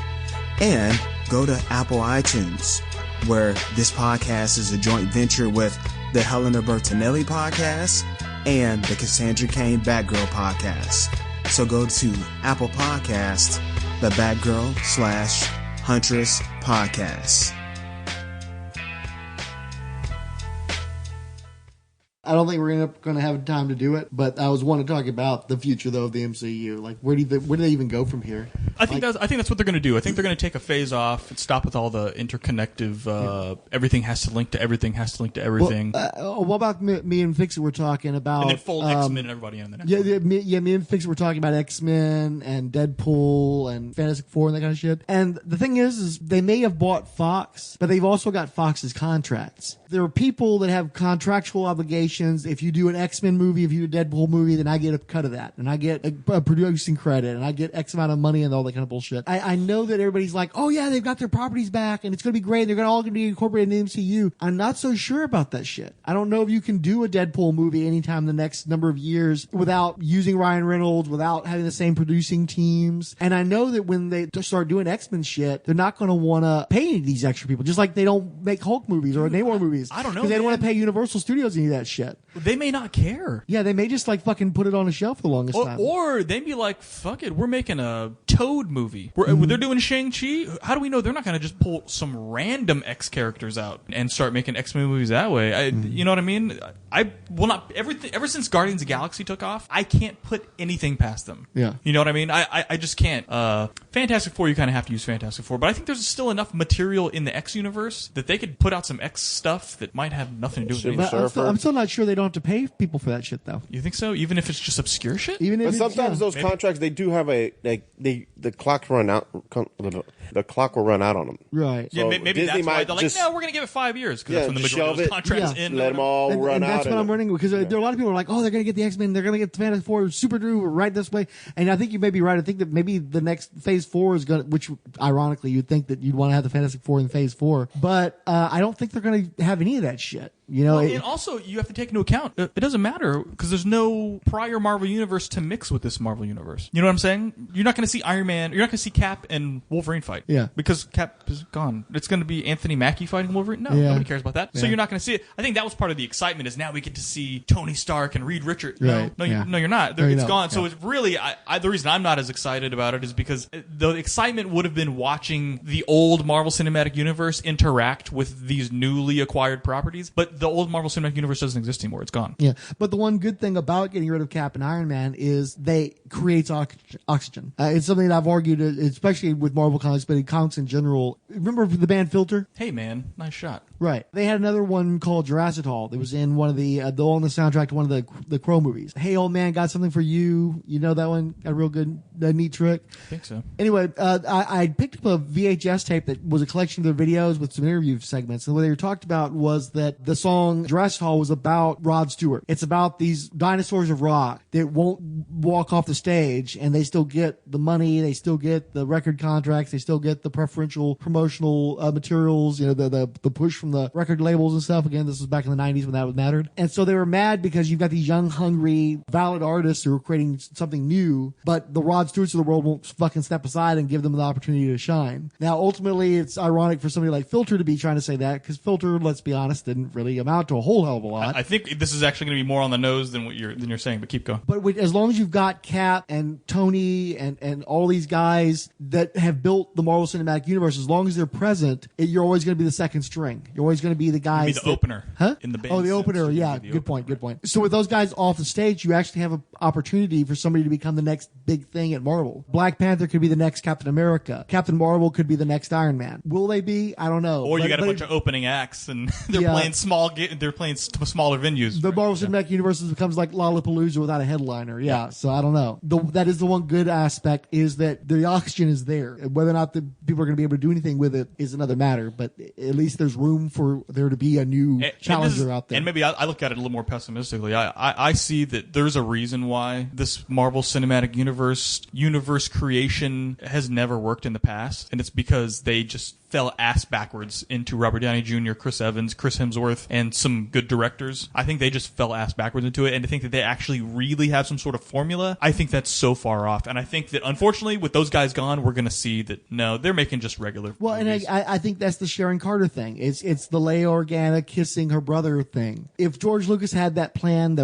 and go to Apple iTunes, where this podcast is a joint venture with the Helena Bertinelli Podcast and the Cassandra Cain Batgirl Podcast. So go to Apple Podcast, the Batgirl/Huntress Podcast. I don't think we're going to have time to do it, but I was wanting to talk about the future, though, of the MCU. Like, where do they even go from here? I think that's what they're going to do. I think they're going to take a phase off and stop with all the interconnective. Everything has to link to everything. Has to link to everything. What about me and Fixit? We're talking about, and then fold X-Men and everybody in the next. Me and Fixit were talking about X-Men and Deadpool and Fantastic Four and that kind of shit. And the thing is they may have bought Fox, but they've also got Fox's contracts. There are people that have contractual obligations. If you do an X-Men movie, if you do a Deadpool movie, then I get a cut of that, and I get a producing credit, and I get X amount of money and all that kind of bullshit. I know that everybody's like, oh yeah, they've got their properties back, and it's going to be great. They're all going to be incorporated in the MCU. I'm not so sure about that shit. I don't know if you can do a Deadpool movie anytime in the next number of years without using Ryan Reynolds, without having the same producing teams. And I know that when they start doing X-Men shit, they're not going to want to pay any of these extra people, just like they don't make Hulk movies or Namor movies. I don't know, because they don't man. want to pay Universal Studios any of that shit. They may not care. Yeah, they may just like fucking put it on a shelf for the longest time. Or they be like, fuck it, we're making a $10 Toad movie. Where they're doing Shang-Chi. How do we know they're not going to just pull some random X characters out and start making X-Men movies that way? You know what I mean? I will not. Ever since Guardians of the Galaxy took off, I can't put anything past them. Yeah. You know what I mean? I just can't. Fantastic Four, you kind of have to use Fantastic Four, but I think there's still enough material in the X universe that they could put out some X stuff that might have nothing to do with it. I'm still not sure they don't have to pay people for that shit, though. You think so? Even if it's just obscure shit? But sometimes those contracts, they do have the clock run out. The clock will run out on them. Right. Yeah, So maybe Disney that's why might they're like, just- no, we're going to give it 5 years because that's when the just majority of shelve those contracts end. Let them all run and out. that's what I'm running because there are a lot of people who are like, oh, they're going to get the X-Men, they're going to get the Fantastic Four, Super Drew right this way. And I think you may be right. I think that maybe the next Phase 4 is going to, which ironically you'd think that you'd want to have the Fantastic Four in Phase 4. But I don't think they're going to have any of that shit. You know, and also you have to take into account it doesn't matter because there's no prior Marvel universe to mix with this Marvel universe. You know what I'm saying? You're not going to see Iron Man. You're not going to see Cap and Wolverine fight. Yeah, because Cap is gone. It's going to be Anthony Mackie fighting Wolverine. No, nobody cares about that. So you're not going to see it. I think that was part of the excitement. Is now we get to see Tony Stark and Reed Richards. Right. No, you're not. It's gone. So it's really the reason I'm not as excited about it is because the excitement would have been watching the old Marvel Cinematic Universe interact with these newly acquired properties, but the old Marvel Cinematic Universe doesn't exist anymore. It's gone. Yeah, but the one good thing about getting rid of Cap and Iron Man is they creates oxygen. It's something that I've argued, especially with Marvel comics, but in comics in general. Remember the band Filter? Hey man, nice shot. Right. They had another one called Jurassic Hall that was in one of the on the soundtrack to one of the Crow movies. Hey old man, got something for you. You know that one? Got a real good, neat trick. I think so. Anyway, I picked up a VHS tape that was a collection of their videos with some interview segments. And what they were talked about was that the song Jurassic Hall was about Rod Stewart. It's about these dinosaurs of rock that won't walk off the stage, and they still get the money, they still get the record contracts, they still get the preferential promotional materials, you know, the push from the record labels and stuff. Again, this was back in the 90s when that mattered. And so they were mad because you've got these young, hungry, valid artists who are creating something new, but the Rod Stewarts of the world won't fucking step aside and give them the opportunity to shine. Now, ultimately, it's ironic for somebody like Filter to be trying to say that, because Filter, let's be honest, didn't really amount to a whole hell of a lot. I think this is actually going to be more on the nose than what you're saying, but keep going. But as long as you've got Cap and Tony and all these guys that have built the Marvel Cinematic Universe, as long as they're present, you're always going to be the second string. You're always going to be the guys. You'll be the opener. Huh? In the band. Oh, the opener. Yeah. Good point. So with those guys off the stage, you actually have an opportunity for somebody to become the next big thing at Marvel. Black Panther could be the next Captain America. Captain Marvel could be the next Iron Man. Will they be? I don't know. Or you got a bunch of opening acts and they're playing smaller venues. The Marvel Cinematic Universe becomes like Lollapalooza without a headliner. Yeah. So I don't know. That is the one good aspect, is that the oxygen is there. Whether or not the people are going to be able to do anything with it is another matter. But at least there's room for there to be a new challenger out there. And maybe I look at it a little more pessimistically. I see that there's a reason why this Marvel Cinematic Universe creation has never worked in the past, and it's because they just fell ass backwards into Robert Downey Jr., Chris Evans, Chris Hemsworth, and some good directors. I think they just fell ass backwards into it, and to think that they actually really have some sort of formula, I think that's so far off. And I think that, unfortunately, with those guys gone, we're going to see that, no, they're making just regular movies. And I think that's the Sharon Carter thing. It's the Leia Organa kissing her brother thing. If George Lucas had that plan,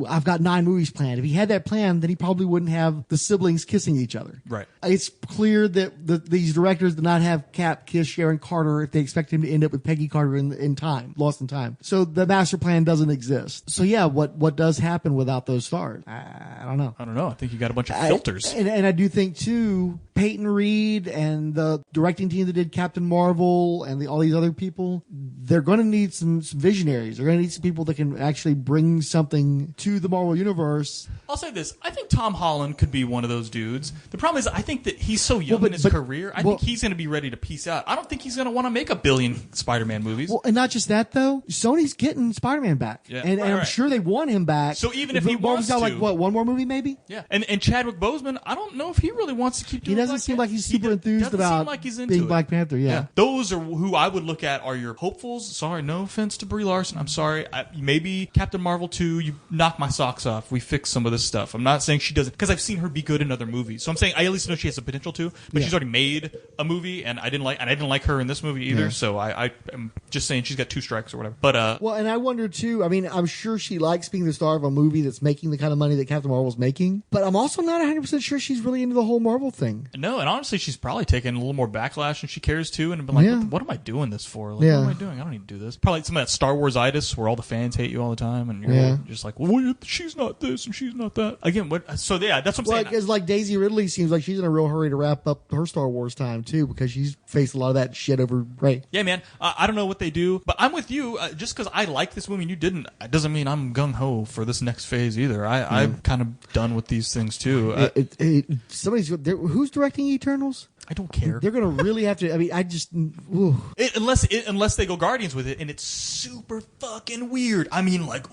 I've got 9 movies planned. If he had that plan, then he probably wouldn't have the siblings kissing each other. Right. It's clear that these directors did not have Cap kiss Sharon Carter if they expect him to end up with Peggy Carter in time, lost in time. So the master plan doesn't exist. So yeah, what does happen without those stars? I don't know. I think you got a bunch of filters. And I do think too, Peyton Reed and the directing team that did Captain Marvel and all these other people, they're going to need some visionaries. They're going to need some people that can actually bring something to the Marvel Universe. I'll say this. I think Tom Holland could be one of those dudes. The problem is I think that he's so young in his career. I think he's going to be ready to peace out. I don't think he's going to want to make 1 billion Spider-Man movies. Well, and not just that, though. Sony's getting Spider-Man back. Yeah. And I'm sure they want him back. So even if he wants to. like, what, one more movie maybe? Yeah. And Chadwick Boseman, I don't know if he really wants to keep doing He doesn't seem like he's super enthused about being Black Panther, yeah. Those are who I would look at are your hopefuls. Sorry, no offense to Brie Larson. I'm sorry. Maybe Captain Marvel 2, you knock my socks off. We fix some of this stuff. I'm not saying she doesn't, because I've seen her be good in other movies. So I'm saying I at least know she has the potential to, but she's already made a movie and I didn't didn't like her in this movie either, so I am just saying she's got 2 strikes or whatever. But well, and I wonder too. I mean, I'm sure she likes being the star of a movie that's making the kind of money that Captain Marvel's making, but I'm also not 100% sure she's really into the whole Marvel thing. No, and honestly, she's probably taken a little more backlash than she cares to, and been like, what am I doing this for? Like, what am I doing? I don't need to do this. Probably some of that Star Wars-itis where all the fans hate you all the time, and you're just like, well, she's not this and she's not that. Again, what? So yeah, that's what I'm saying. It's like Daisy Ridley seems like she's in a real hurry to wrap up her Star Wars time too, because she's faced a lot of that shit over Rey. Yeah, man. I don't know what they do, but I'm with you. Just because I like this movie and you didn't, it doesn't mean I'm gung-ho for this next phase either. I'm kind of done with these things too. Who's directing Eternals? I don't care. They're going to really have to. I mean, I just unless they go Guardians with it, and it's super fucking weird. I mean, like,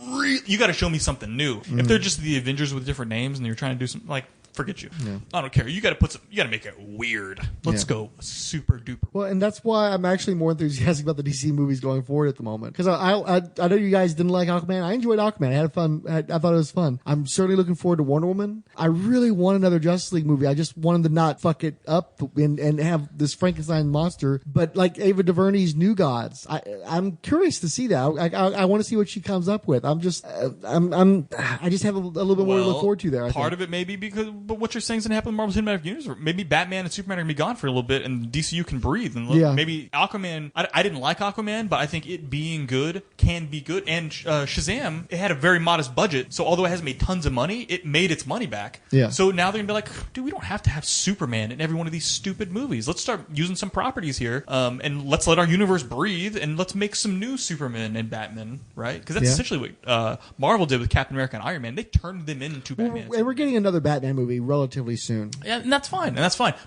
you got to show me something new. If they're just the Avengers with different names, and you're trying to do something like, forget you. Yeah. I don't care. You got to make it weird. Let's go super duper. Well, and that's why I'm actually more enthusiastic about the DC movies going forward at the moment. Because I know you guys didn't like Aquaman. I enjoyed Aquaman. I had fun. I thought it was fun. I'm certainly looking forward to Wonder Woman. I really want another Justice League movie. I just want them to not fuck it up and have this Frankenstein monster. But like Ava DuVernay's New Gods, I'm curious to see that. I want to see what she comes up with. I just have a little bit more to look forward to there. Part of it may be because. But what you're saying is going to happen in Marvel's Cinematic Universe. Maybe Batman and Superman are going to be gone for a little bit, and DCU can breathe. And maybe Aquaman. I didn't like Aquaman, but I think it being good can be good. And Shazam, it had a very modest budget, so although it hasn't made tons of money, it made its money back. Yeah. So now they're going to be like, dude, we don't have to have Superman in every one of these stupid movies. Let's start using some properties here, and let's let our universe breathe, and let's make some new Superman and Batman, right? Because that's essentially what Marvel did with Captain America and Iron Man. They turned them into Batman. And we're getting another Batman movie relatively soon. Yeah, and that's fine.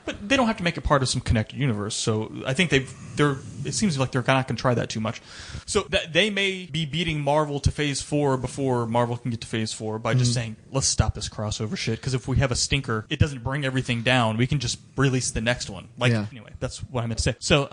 But they don't have to make it part of some connected universe. So I think it seems like they're not going to try that too much. So that they may be beating Marvel to Phase 4 before Marvel can get to Phase 4 by just saying, let's stop this crossover shit. Because if we have a stinker, it doesn't bring everything down. We can just release the next one. Anyway, that's what I meant to say. So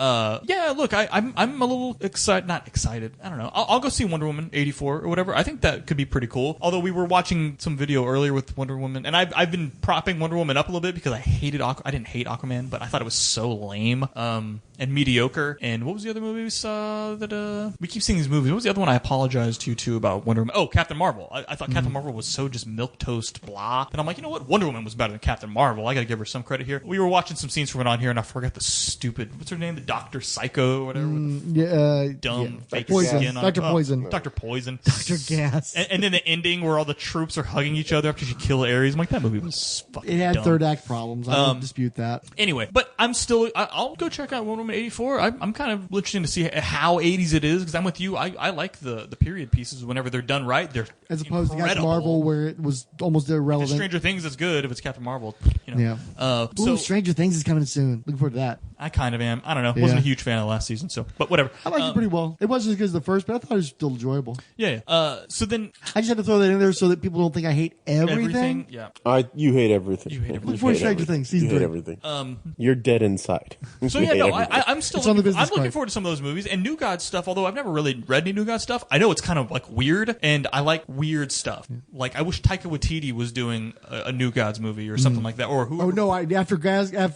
look, I'm a little excited. Not excited. I don't know. I'll go see Wonder Woman 84 or whatever. I think that could be pretty cool. Although we were watching some video earlier with Wonder Woman, and I've been propping Wonder Woman up a little bit because I didn't hate Aquaman, but I thought it was so lame and mediocre. And what was the other movie we saw that we keep seeing these movies? What was the other one I apologized to you too about Wonder Woman? Oh, Captain Marvel. I thought Captain Marvel was so just milquetoast blah. And I'm like, you know what? Wonder Woman was better than Captain Marvel. I got to give her some credit here. We were watching some scenes from it on here, and I forgot the stupid, what's her name? The Dr. Psycho or whatever. Fake Poison. skin on Dr. it. Poison. Dr. Poison. Dr. Gas. And then the ending where all the troops are hugging each other after she killed Ares. I'm like, that movie was fucking It had dumb. third act problems. I don't dispute that. Anyway, but I'll go check out Wonder Woman 84. I'm kind of interested to see how 80s it is, because I'm with you. I like the period pieces whenever they're done right. They're as opposed incredible. to Captain Marvel, where it was almost irrelevant. If Stranger Things is good if it's Captain Marvel. Yeah. Stranger Things is coming soon. Looking forward to that. I kind of am. I don't know. Wasn't a huge fan of the last season, but whatever. I liked it pretty well. It wasn't as good as the first, but I thought it was still enjoyable. Yeah. So then I just had to throw that in there so that people don't think I hate everything. Yeah. You hate everything. You hate everything. Look for Stranger Things season 3. You hate everything. You're dead inside. So You yeah, hate no, everything. I'm still It's on the looking, business I'm looking card. forward to some of those movies and New God stuff. Although I've never really read any New God stuff, I know it's kind of like weird, and I like weird stuff. Like I wish Taika Waititi was doing a New Gods movie or something like that, or who? Oh no! After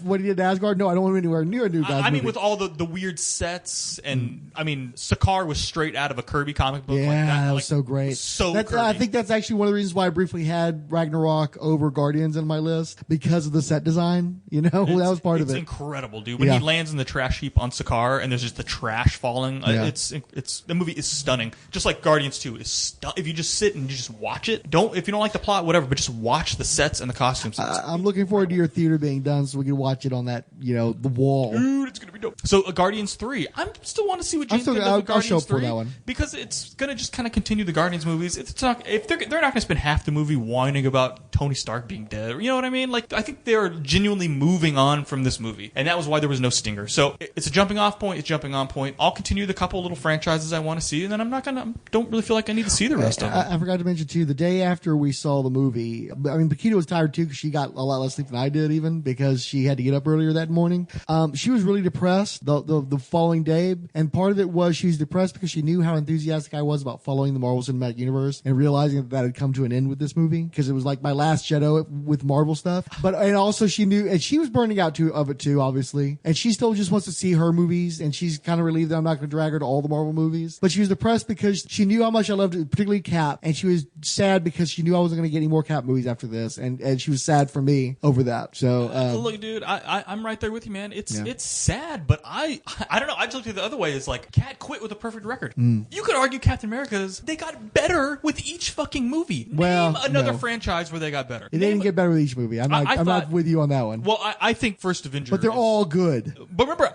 what he did in Asgard, no, I don't want him anywhere near a New Gods I mean, movie. with all the weird sets, and I mean, Sakaar was straight out of a Kirby comic book. Yeah, like that was like, so great. So That's, Kirby. I think that's actually one of the reasons why I briefly had Ragnarok over Guardians in my list, because of the set design. You know, that was part of it. It's incredible, dude. When he lands in the trash heap on Sakaar, and there's just the trash falling. It's the movie is stunning. Just like Guardians 2 is if you just sit and you just watch it. If you don't like the plot, whatever, but just watch the sets and the costumes. I'm looking forward to your theater being done so we can watch it on that, the wall. Dude, it's gonna be dope. So Guardians 3, I still want to see what James Gunn does with Guardians I'll show up 3 for that one, because it's gonna just kind of continue the Guardians movies. It's not if they're not gonna spend half the movie whining about Tony Stark being dead. You know what I mean? Like I think they're genuinely moving on from this movie, and that was why there was no stinger. So it's a jumping off point. It's jumping on point. I'll continue the couple little franchises I want to see, and then don't really feel like I need to see the rest of them. I forgot to mention too, the day after we saw the movie, I mean, Pakita was tired too because she got a lot less sleep than I did, even because she had to get up earlier that morning. she was really depressed the following day, and part of it was she was depressed because she knew how enthusiastic I was about following the Marvel Cinematic Universe and realizing that had come to an end with this movie because it was like my last Jedi with Marvel stuff. And also she knew, and she was burning out of it too, obviously, and she still just wants to see her movies, and she's kind of relieved that I'm not going to drag her to all the Marvel movies. But she was depressed because she knew how much I loved it, particularly Cap, and she was sad because she knew I wasn't going to get any more Cap movies after this, and she was sad for me over that. So look, dude, I'm right there with you, man. It's sad, but I don't know. I just looked at it the other way. It's like Cat quit with a perfect record. You could argue Captain America's they got better with each fucking movie. Name another franchise where they got better. They didn't get better with each movie. I'm not with you on that one. Well, I think First Avengers, but they're all good. But remember,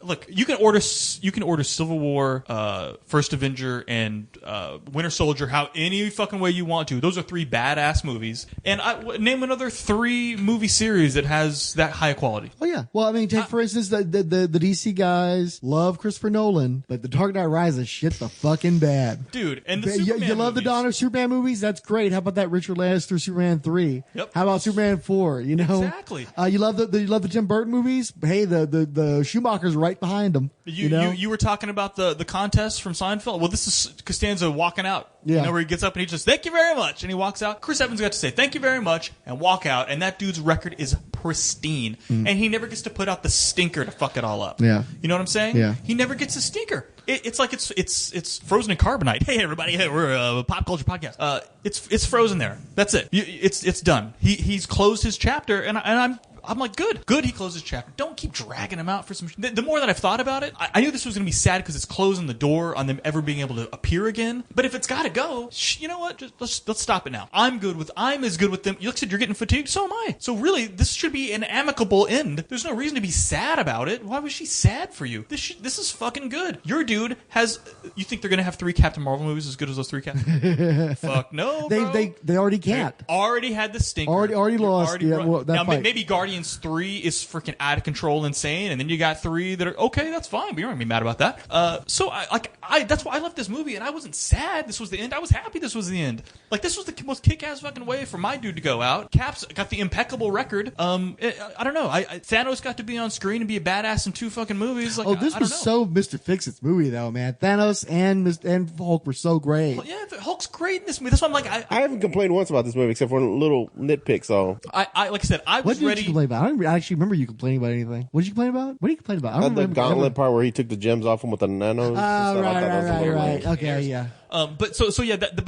look, you can order Civil War, First Avenger, and Winter Soldier any fucking way you want to. Those are three badass movies. And name another 3 movie series that has that high quality. Oh yeah. Well, I mean, take for instance the DC guys love Christopher Nolan, but The Dark Knight Rises shit the fucking bad, dude. And the you Superman love movies. the Dawn of Superman movies? That's great. How about that Richard Lannister Superman 3? Yep. How about Superman 4? You know exactly. You love the Tim Burton movies? Hey, the Schumacher's right behind them. You were talking about the contest from Seinfeld. Well, this is Costanza walking out. Yeah. You know, where he gets up and he just, thank you very much. And he walks out. Chris Evans got to say, thank you very much, and walk out. And that dude's record is pristine. And he never gets to put out the stinker to fuck it all up. Yeah. You know what I'm saying? Yeah. He never gets a stinker. It's like it's frozen in carbonite. Hey, everybody. Hey, we're a pop culture podcast. It's frozen there. That's it. It's done. He's closed his chapter, and I'm like, good. He closed his chapter. Don't keep dragging him out for some. The more that I've thought about it, I knew this was going to be sad because it's closing the door on them ever being able to appear again. But if it's got to go, you know what? Just let's stop it now. I'm as good with them. You said you're getting fatigued. So am I. So really, this should be an amicable end. There's no reason to be sad about it. Why was she sad for you? This is fucking good. Your dude has. You think they're going to have 3 Captain Marvel movies as good as those 3 Captain? Fuck no, bro. They already can't. They already had the stinker. Already lost. Now maybe Guardians 3 is freaking out of control, insane, and then you got 3 that are okay. That's fine. But you're not gonna be mad about that. So that's why I left this movie, and I wasn't sad. This was the end. I was happy. This was the end. Like this was the most kick-ass fucking way for my dude to go out. Cap's got the impeccable record. I don't know. Thanos got to be on screen and be a badass in 2 fucking movies. Like, this was so Mr. Fixit's movie though, man. Thanos and Hulk were so great. Well, yeah, Hulk's great in this movie. That's why I'm like, I haven't complained once about this movie except for a little nitpick. So like I said, I was what ready. What did you complain about? I don't actually remember you complaining about anything. What did you complain about? What did you complain about? I don't the remember gauntlet part where he took the gems off him with the nanos. Right. Okay, yeah. But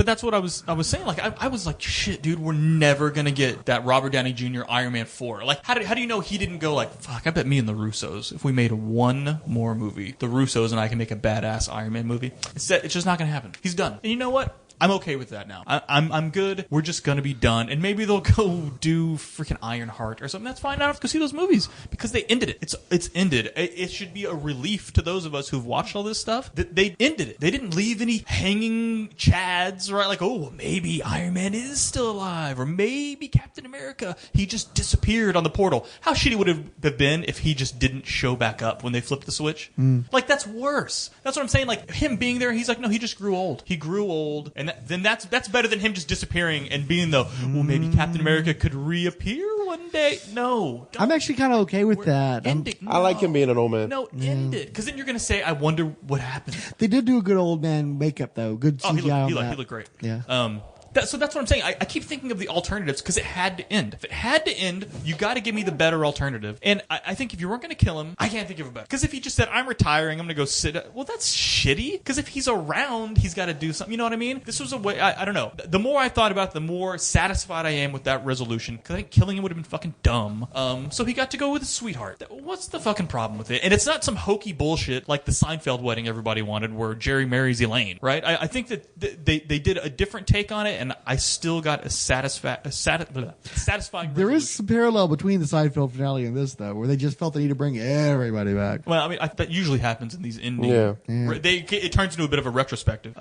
that's what I was saying. Like I was like, shit, dude, we're never gonna get that Robert Downey Jr. Iron Man 4. Like, how do you know he didn't go like, fuck? I bet me and the Russos, if we made one more movie, the Russos and I can make a badass Iron Man movie. It's just not gonna happen. He's done. And you know what? I'm okay with that now. I'm good. We're just gonna be done, and maybe they'll go do freaking Ironheart or something. That's fine. I don't have to go see those movies because they ended it. It's ended. It should be a relief to those of us who've watched all this stuff that they ended it. They didn't leave any hanging chads, right? Like, oh, well, maybe Iron Man is still alive, or maybe Captain America, he just disappeared on the portal. How shitty would it have been if he just didn't show back up when they flipped the switch? Like, that's worse. That's what I'm saying. Like, him being there, he's like, no, he just grew old. He grew old, and then that's better than him just disappearing and being well, maybe Captain America could reappear one day. No, I'm actually kind of okay with that. I like him being an old man. No, end it, because then you're gonna say, I wonder what happened. They did do a good old man makeup though. Good CGI. He looked great. Yeah. So that's what I'm saying. I keep thinking of the alternatives because it had to end. If it had to end, you got to give me the better alternative. And I think if you weren't going to kill him, I can't think of a better. Because if he just said, I'm retiring, I'm going to go sit. Well, that's shitty. Because if he's around, he's got to do something. You know what I mean? This was a way. I don't know. The more I thought about it, the more satisfied I am with that resolution. Because I think killing him would have been fucking dumb. So he got to go with his sweetheart. What's the fucking problem with it? And it's not some hokey bullshit like the Seinfeld wedding everybody wanted where Jerry marries Elaine, right? I think that they did a different take on it, and I still got a satisfying There resolution. is some parallel between the Seinfeld finale and this, though, where they just felt the need to bring everybody back. Well, I mean, that usually happens in these ending. Yeah. It turns into a bit of a retrospective.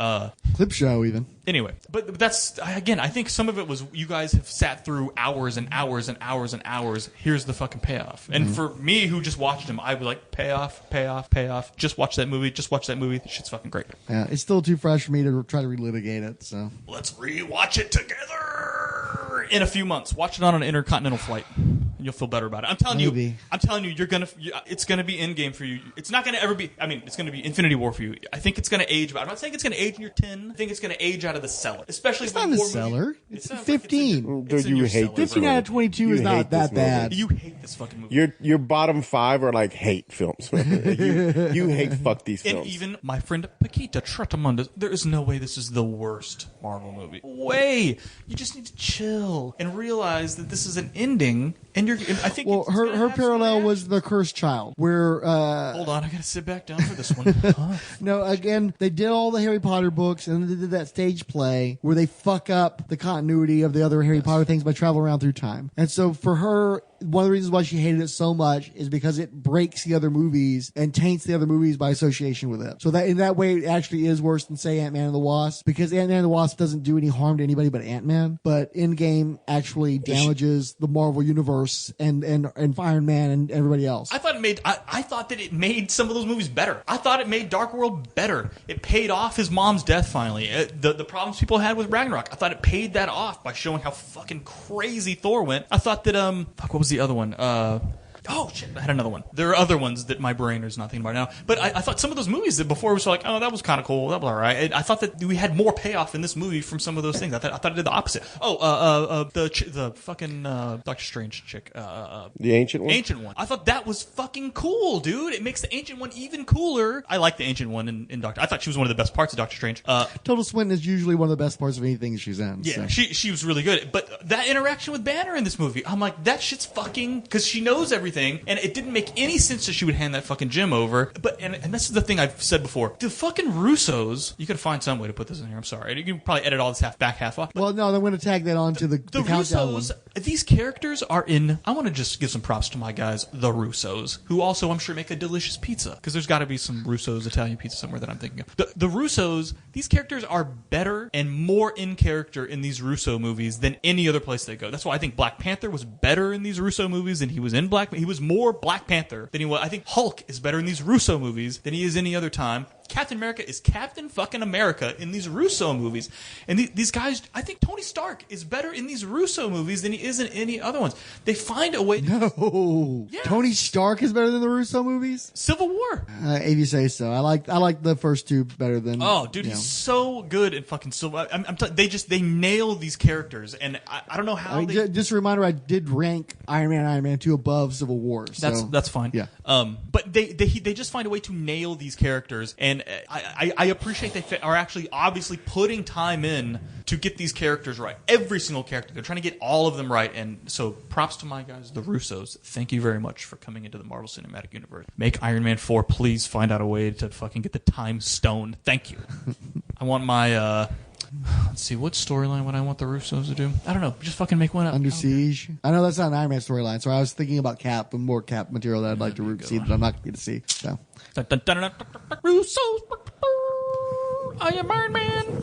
Clip show, even. Anyway, but that's, again, I think some of it was you guys have sat through hours and hours and hours and hours. Here's the fucking payoff. And for me, who just watched him, I was like, payoff, payoff, payoff. Just watch that movie. Just watch that movie. This shit's fucking great. Yeah, it's still too fresh for me to try to relitigate it, so. Let's rewatch it together in a few months. Watch it on an intercontinental flight. You'll feel better about it. I'm telling Maybe. you. I'm telling you, it's gonna be Endgame for you. It's not gonna ever be. I mean, it's gonna be Infinity War for you. I think it's gonna age. I'm not saying it's gonna age in your 10. I think it's gonna age out of the cellar, especially. It's not in the cellar. It's 15. Dude, you hate this 15 out of 22 is not that bad. You hate this fucking movie. Your bottom 5 are like hate films. you hate fuck these films. And even my friend Pakita Trotamundas, there is no way this is the worst Marvel movie. Way. You just need to chill and realize that this is an ending. And I think. Well, her parallel was The Cursed Child, where. Hold on, I gotta sit back down for this one. No, again, they did all the Harry Potter books, and then they did that stage play where they fuck up the continuity of the other Harry Potter things by traveling around through time. And so for her, one of the reasons why she hated it so much is because it breaks the other movies and taints the other movies by association with it. So that in that way, it actually is worse than, say, Ant-Man and the Wasp, because Ant-Man and the Wasp doesn't do any harm to anybody but Ant-Man. But Endgame actually damages the Marvel Universe and Iron Man and everybody else. I thought that it made some of those movies better. I thought it made Dark World better. It paid off his mom's death finally. The problems people had with Ragnarok, I thought it paid that off by showing how fucking crazy Thor went. I thought that what was the other one? Oh, shit, I had another one. There are other ones that my brain is not thinking about now. But I thought some of those movies that before was like, oh, that was kind of cool. That was all right. I thought that we had more payoff in this movie from some of those things. I thought it did the opposite. The fucking Doctor Strange chick. The Ancient One? Ancient One. I thought that was fucking cool, dude. It makes the Ancient One even cooler. I like the Ancient One in Doctor. I thought she was one of the best parts of Doctor Strange. Tilda Swinton is usually one of the best parts of anything she's in. Yeah, so. she was really good. But that interaction with Banner in this movie, I'm like, that shit's fucking... Because she knows everything, and it didn't make any sense that she would hand that fucking gem over. But and this is the thing I've said before. The fucking Russos... You could find some way to put this in here. I'm sorry. You can probably edit all this back half off. Well, no, I'm going to tag that on to the countdown one. Russos, these characters are in... I want to just give some props to my guys, the Russos, who also, I'm sure, make a delicious pizza. Because there's got to be some Russos Italian pizza somewhere that I'm thinking of. The Russos, these characters are better and more in character in these Russo movies than any other place they go. That's why I think Black Panther was better in these Russo movies than he was in He was more Black Panther than he was. I think Hulk is better in these Russo movies than he is any other time. Captain America is Captain fucking America in these Russo movies. And these guys, I think Tony Stark is better in these Russo movies than he is in any other ones. They find a way... No. Yeah. Tony Stark is better than the Russo movies? Civil War. If you say so. I like the first two better than... Oh, dude, he's so good in fucking Civil War. They nail these characters, and I don't know how Just a reminder, I did rank Iron Man 2 above Civil War. So. That's fine. Yeah. But they just find a way to nail these characters, and I appreciate they are actually obviously putting time in to get these characters right. Every single character. They're trying to get all of them right, and so props to my guys, the Russos. Thank you very much for coming into the Marvel Cinematic Universe. Make Iron Man 4, please find out a way to fucking get the time stone. Thank you. I want my... let's see, what storyline would I want the Russos to do? I don't know. Just fucking make one up. Under Siege. I know that's not an Iron Man storyline, so I was thinking about Cap and more Cap material that I'd like to see that I'm not going to get to see. So. Russos, I am Iron Man.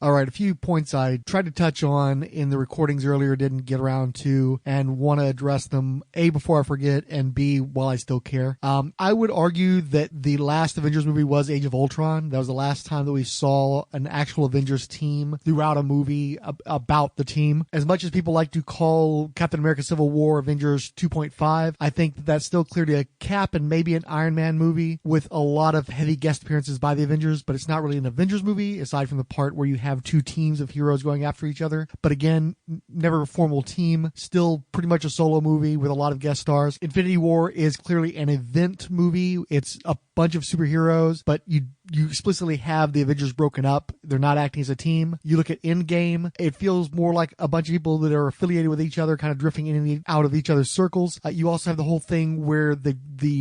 All right, a few points I tried to touch on in the recordings earlier, didn't get around to, and want to address them, A, before I forget, and B, while I still care. I would argue that the last Avengers movie was Age of Ultron. That was the last time that we saw an actual Avengers team throughout a movie about the team. As much as people like to call Captain America Civil War Avengers 2.5, I think that's still clearly a Cap and maybe an Iron Man movie with a lot of heavy guest appearances by the Avengers, but it's not really an Avengers movie, aside from the part where you have two teams of heroes going after each other. But again, never a formal team, still pretty much a solo movie with a lot of guest stars. Infinity War is clearly an event movie. It's a bunch of superheroes, but you explicitly have the Avengers broken up. They're not acting as a team. You look at Endgame, it feels more like a bunch of people that are affiliated with each other, kind of drifting in and out of each other's circles. You also have the whole thing where the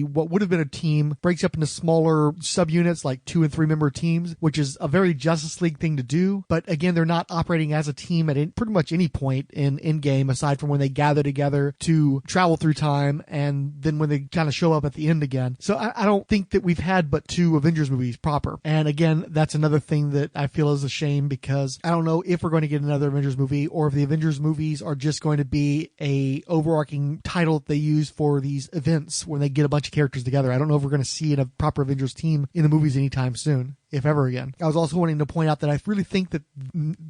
what would have been a team breaks up into smaller subunits, like 2 and 3 member teams, which is a very Justice League thing to do. But again, they're not operating as a team at pretty much any point in Endgame, aside from when they gather together to travel through time, and then when they kind of show up at the end again. So I don't think that we've had but 2 Avengers movies proper. And again, that's another thing that I feel is a shame, because I don't know if we're going to get another Avengers movie, or if the Avengers movies are just going to be a overarching title that they use for these events when they get a bunch of characters together. I don't know if we're going to see a proper Avengers team in the movies anytime soon. if ever again. I was also wanting to point out that I really think that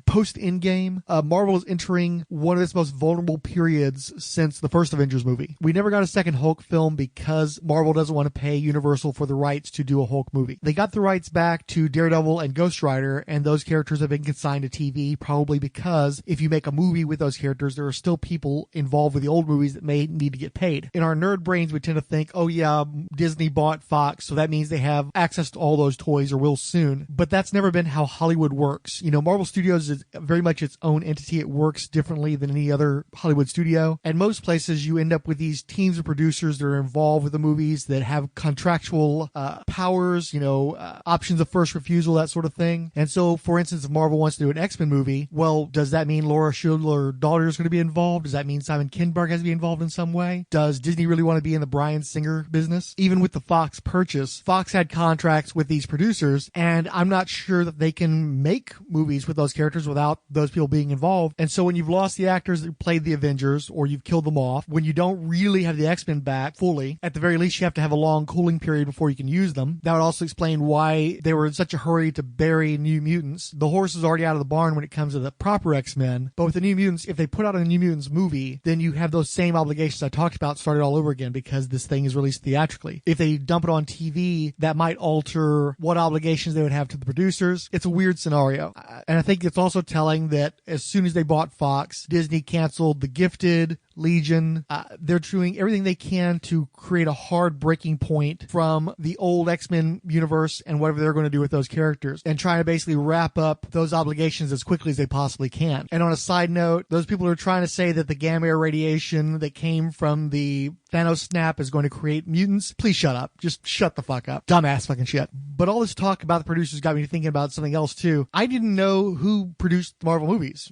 post Endgame, Marvel is entering one of its most vulnerable periods since the first Avengers movie. We never got a second Hulk film because Marvel doesn't want to pay Universal for the rights to do a Hulk movie. They got the rights back to Daredevil and Ghost Rider, and those characters have been consigned to TV, probably because if you make a movie with those characters, there are still people involved with the old movies that may need to get paid. In our nerd brains, we tend to think, oh yeah, Disney bought Fox, so that means they have access to all those toys or will soon. But that's never been how Hollywood works. You know, Marvel Studios is very much its own entity. It works differently than any other Hollywood studio. And most places you end up with these teams of producers that are involved with the movies that have contractual powers, you know, options of first refusal, that sort of thing. And so, for instance, if Marvel wants to do an X-Men movie, well, does that mean Laura Schindler's daughter is going to be involved? Does that mean Simon Kinberg has to be involved in some way? Does Disney really want to be in the Bryan Singer business? Even with the Fox purchase, Fox had contracts with these producers, and I'm not sure that they can make movies with those characters without those people being involved. And so when you've lost the actors that played the Avengers, or you've killed them off, when you don't really have the X-Men back fully, at the very least you have to have a long cooling period before you can use them. That would also explain why they were in such a hurry to bury New Mutants. The horse is already out of the barn when it comes to the proper X-Men, but with the New Mutants, if they put out a New Mutants movie, then you have those same obligations I talked about started all over again because this thing is released theatrically. If they dump it on TV, that might alter what obligations they would have to the producers. It's a weird scenario. And I think it's also telling that as soon as they bought Fox, Disney canceled The Gifted, Legion. They're doing everything they can to create a hard breaking point from the old X-Men universe and whatever they're going to do with those characters, and trying to basically wrap up those obligations as quickly as they possibly can. And on a side note, those people who are trying to say that the gamma ray radiation that came from the Thanos snap is going to create mutants, please shut up. Just shut the fuck up. Dumbass fucking shit. But all this talk about the producers got me thinking about something else too. I didn't know who produced the Marvel movies.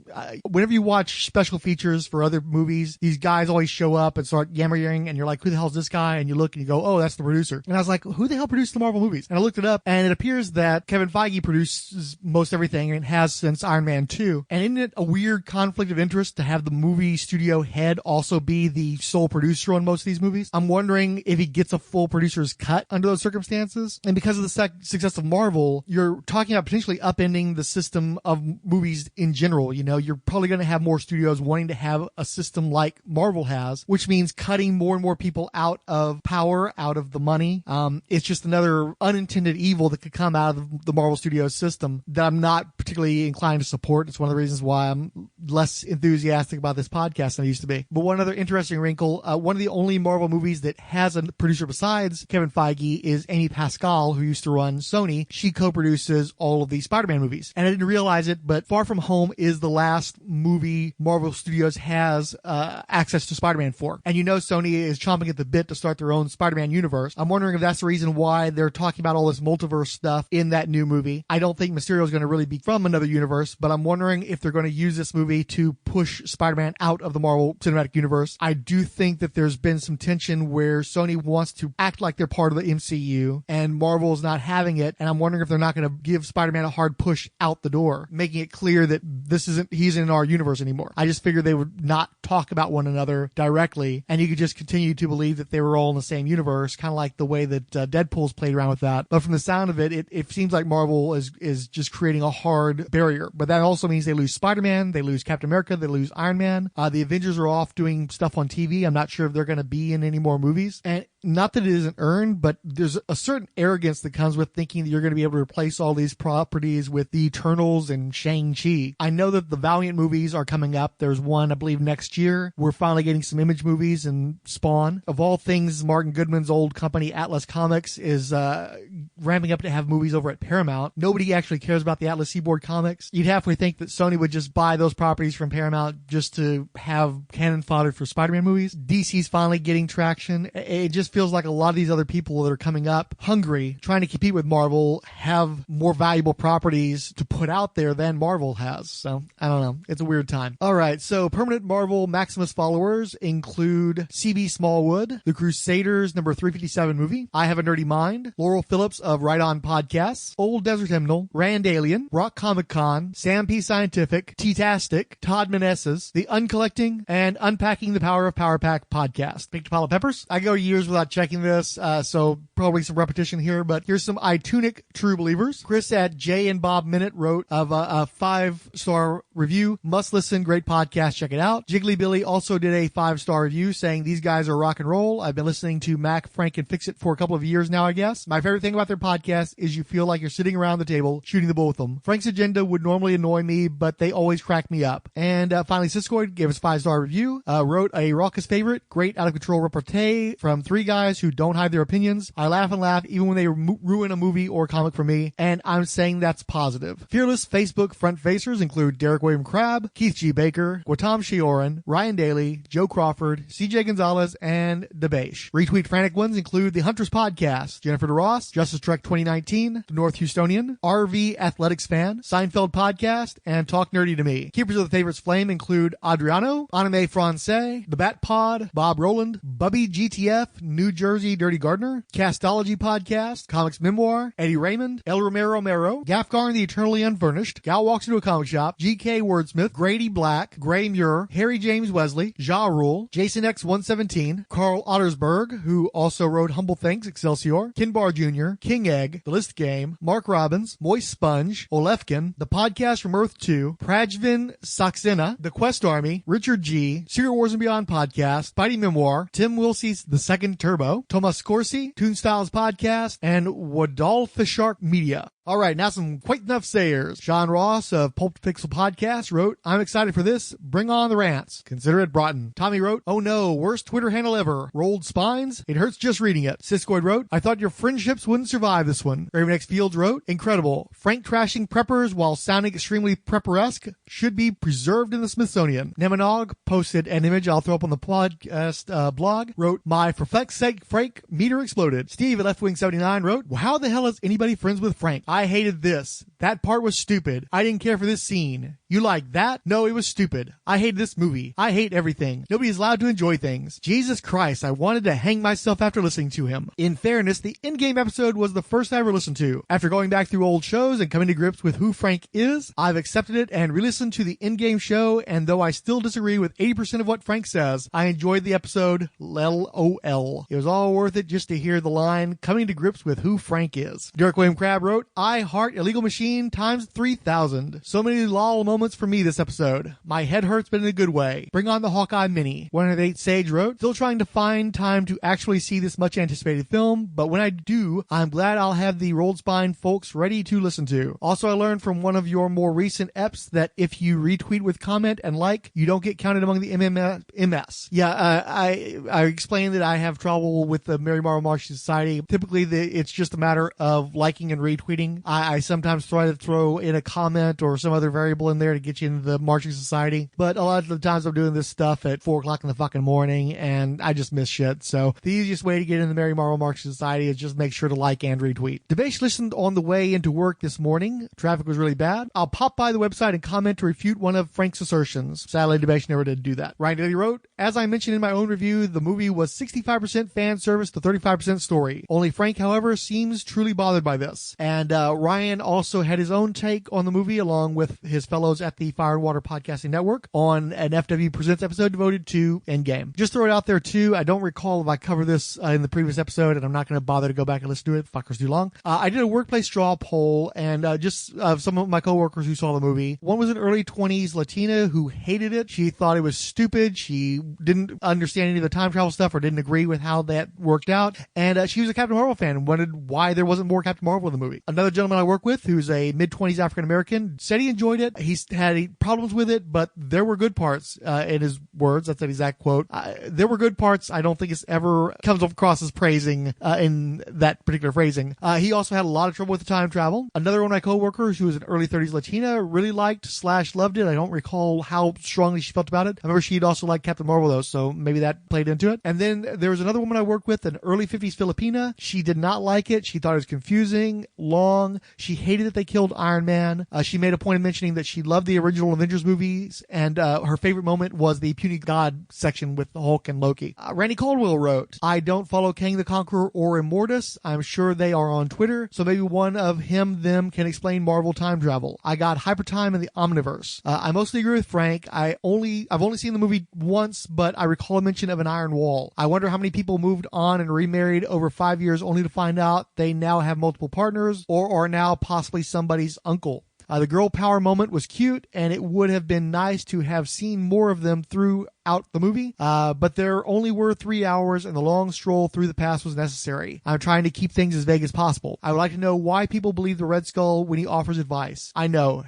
Whenever you watch special features for other movies, these guys always show up and start yammering, and you're like, who the hell is this guy? And you look and you go, oh, that's the producer. And I was like, who the hell produced the Marvel movies? And I looked it up, and it appears that Kevin Feige produces most everything and has since Iron Man 2. And isn't it a weird conflict of interest to have the movie studio head also be the sole producer on most of these movies? I'm wondering if he gets a full producer's cut under those circumstances. And because of the success of Marvel, you're talking about potentially upending the system of movies in general. You know, you're probably going to have more studios wanting to have a system like Marvel has, which means cutting more and more people out of power, out of the money. It's just another unintended evil that could come out of the Marvel Studios system that I'm not particularly inclined to support. It's one of the reasons why I'm less enthusiastic about this podcast than I used to be. But one other interesting wrinkle, one of the only Marvel movies that has a producer besides Kevin Feige is Amy Pascal, who used to run Sony. She co-produces all of the Spider-Man movies. And I didn't realize it, but Far From Home is the last movie Marvel Studios has access to Spider-Man for. And you know Sony is chomping at the bit to start their own Spider-Man universe. I'm wondering if that's the reason why they're talking about all this multiverse stuff in that new movie. I don't think Mysterio is going to really be from another universe, but I'm wondering if they're going to use this movie to push Spider-Man out of the Marvel Cinematic Universe. I do think that there's been some tension where Sony wants to act like they're part of the MCU and Marvel's not having it, and I'm wondering if they're not going to give Spider-Man a hard push out the door, making it clear that he's in our universe anymore. I just figured they would not talk about one another directly, and you could just continue to believe that they were all in the same universe, kind of like the way that Deadpool's played around with that. But from the sound of it, it seems like Marvel is just creating a hard barrier. But that also means they lose Spider-Man, they lose Captain America, they lose Iron Man. The Avengers are off doing stuff on TV. I'm not sure if they're going to be in any more movies. And not that it isn't earned, but there's a certain arrogance that comes with thinking that you're going to be able to replace all these properties with the Eternals and Shang-Chi. I know that the Valiant movies are coming up. There's one, I believe, next year. We're finally getting some Image movies and Spawn. Of all things, Martin Goodman's old company, Atlas Comics, is ramping up to have movies over at Paramount. Nobody actually cares about the Atlas Seaboard comics. You'd halfway think that Sony would just buy those properties from Paramount just to have cannon fodder for Spider-Man movies. DC's finally getting traction. It just feels like a lot of these other people that are coming up hungry, trying to compete with Marvel, have more valuable properties to put out there than Marvel has. So, I don't know. It's a weird time. All right. So, permanent Marvel Maximus followers include CB Smallwood, The Crusaders number 357 movie, I Have a Nerdy Mind, Laurel Phillips of Right On Podcasts, Old Desert Hymnal, Rand Alien, Rock Comic Con, Sam P. Scientific, T-tastic, Todd Meneses, The Uncollecting, and Unpacking the Power of Power Pack podcast. Baked a pile of peppers. I go years without without checking this, so probably some repetition here, but here's some iTunic True Believers. Chris at Jay and Bob Minute wrote of a 5-star review. Must listen, great podcast, check it out. Jiggly Billy also did a 5-star review saying these guys are rock and roll. I've been listening to Mac, Frank, and Fixit for a couple of years now, I guess. My favorite thing about their podcast is you feel like you're sitting around the table shooting the bull with them. Frank's agenda would normally annoy me, but they always crack me up. And finally, Siskoid gave us a 5-star review. Wrote a raucous favorite, great out of control repartee from 3 guys who don't hide their opinions. I laugh and laugh even when they ruin a movie or comic for me, and I'm saying that's positive. Fearless Facebook front facers include Derek William Crabb, Keith G. Baker, Gautam Shioran, Ryan Daly, Joe Crawford, CJ Gonzalez, and Debesh. Retweet frantic ones include the Hunters Podcast, Jennifer DeRoss, Justice Trek 2019, The North Houstonian, RV Athletics Fan, Seinfeld Podcast, and Talk Nerdy to Me. Keepers of the Favorites Flame include Adriano, Anime Francais, The Bat Pod, Bob Roland, Bubby GTF, New Jersey Dirty Gardener, Castology Podcast, Comics Memoir, Eddie Raymond, El Romero, Gafgar and the Eternally Unfurnished, Gal Walks Into a Comic Shop, GK Wordsmith, Grady Black, Gray Muir, Harry James Wesley, Ja Rule, Jason X117, Carl Ottersberg, who also wrote Humble Thanks, Excelsior, Kinbar Jr., King Egg, The List Game, Mark Robbins, Moist Sponge, Olefkin, The Podcast from Earth 2, Prajvin Saxena, The Quest Army, Richard G., Secret Wars and Beyond Podcast, Spidey Memoir, Tim Wilsey's The Second Turbo, Thomas Corsi, Toonstyles Podcast, and Wadolph Shark Media. All right, now some quite enough sayers. Sean Ross of Pulp Pixel Podcast wrote, I'm excited for this. Bring on the rants. Consider it Broughton. Tommy wrote, oh no, worst Twitter handle ever. Rolled spines? It hurts just reading it. Siskoid wrote, I thought your friendships wouldn't survive this one. Raven X Fields wrote, incredible. Frank trashing preppers while sounding extremely prepper-esque should be preserved in the Smithsonian. Nemanog posted an image I'll throw up on the podcast blog, wrote, my for fuck's sake, Frank meter exploded. Steve at LeftWing79 wrote, well, how the hell is anybody friends with Frank? I hated this. That part was stupid. I didn't care for this scene. You like that? No, it was stupid. I hated this movie. I hate everything. Nobody is allowed to enjoy things. Jesus Christ, I wanted to hang myself after listening to him. In fairness, the Endgame episode was the first I ever listened to. After going back through old shows and coming to grips with who Frank is, I've accepted it and re-listened to the Endgame show, and though I still disagree with 80% of what Frank says, I enjoyed the episode LOL. It was all worth it just to hear the line, coming to grips with who Frank is. Derek William Crabb wrote, I heart Illegal Machine times 3,000. So many lol moments for me this episode. My head hurts, but in a good way. Bring on the Hawkeye Mini. 108 Sage wrote, still trying to find time to actually see this much anticipated film, but when I do, I'm glad I'll have the Rolled Spine folks ready to listen to. Also, I learned from one of your more recent eps that if you retweet with comment and like, you don't get counted among the MS. Yeah, I explained that I have trouble with the Mary Marvel March Society. Typically, it's just a matter of liking and retweeting. I sometimes try to throw in a comment or some other variable in there to get you into the marching society, but a lot of the times I'm doing this stuff at 4 o'clock in the fucking morning and I just miss shit. So the easiest way to get in the Mary Marvel Marching Society is just make sure to like and retweet. Debesh listened on the way into work this morning. Traffic was really bad. I'll pop by the website and comment to refute one of Frank's assertions. Sadly, Debesh never did do that. Ryan Daly wrote, as I mentioned in my own review, the movie was 65% fan service to 35% story. Only Frank, however, seems truly bothered by this. And Ryan also had his own take on the movie along with his fellows at the Fire and Water Podcasting Network on an FW Presents episode devoted to Endgame. Just throw it out there too. I don't recall if I covered this in the previous episode, and I'm not going to bother to go back and listen to it. Fuckers too long. I did a workplace straw poll, and just some of my coworkers who saw the movie. One was an early 20s Latina who hated it. She thought it was stupid. She didn't understand any of the time travel stuff or didn't agree with how that worked out. And she was a Captain Marvel fan and wondered why there wasn't more Captain Marvel in the movie. Another gentleman I work with who's a mid-20s African American said he enjoyed it. He's had problems with it, but there were good parts in his words. That's an exact quote. There were good parts. I don't think it's ever comes across as praising in that particular phrasing. He also had a lot of trouble with the time travel. Another one of my coworkers who was an early 30s Latina really liked/loved it. I don't recall how strongly she felt about it. I remember she'd also liked Captain Marvel though, so maybe that played into it. And then there was another woman I worked with, an early 50s Filipina. She did not like it. She thought it was confusing, long, wrong. She hated that they killed Iron Man. She made a point of mentioning that she loved the original Avengers movies, and her favorite moment was the puny god section with the Hulk and Loki. Randy Caldwell wrote, I don't follow Kang the Conqueror or Immortus. I'm sure they are on Twitter, so maybe one of them can explain Marvel time travel. I got hyper time in the Omniverse. I mostly agree with Frank. I've only seen the movie once, but I recall a mention of an iron wall. I wonder how many people moved on and remarried over 5 years only to find out they now have multiple partners or are now possibly somebody's uncle. The girl power moment was cute, and it would have been nice to have seen more of them throughout the movie, but there only were 3 hours, and the long stroll through the past was necessary. I'm trying to keep things as vague as possible. I would like to know why people believe the Red Skull when he offers advice. I know,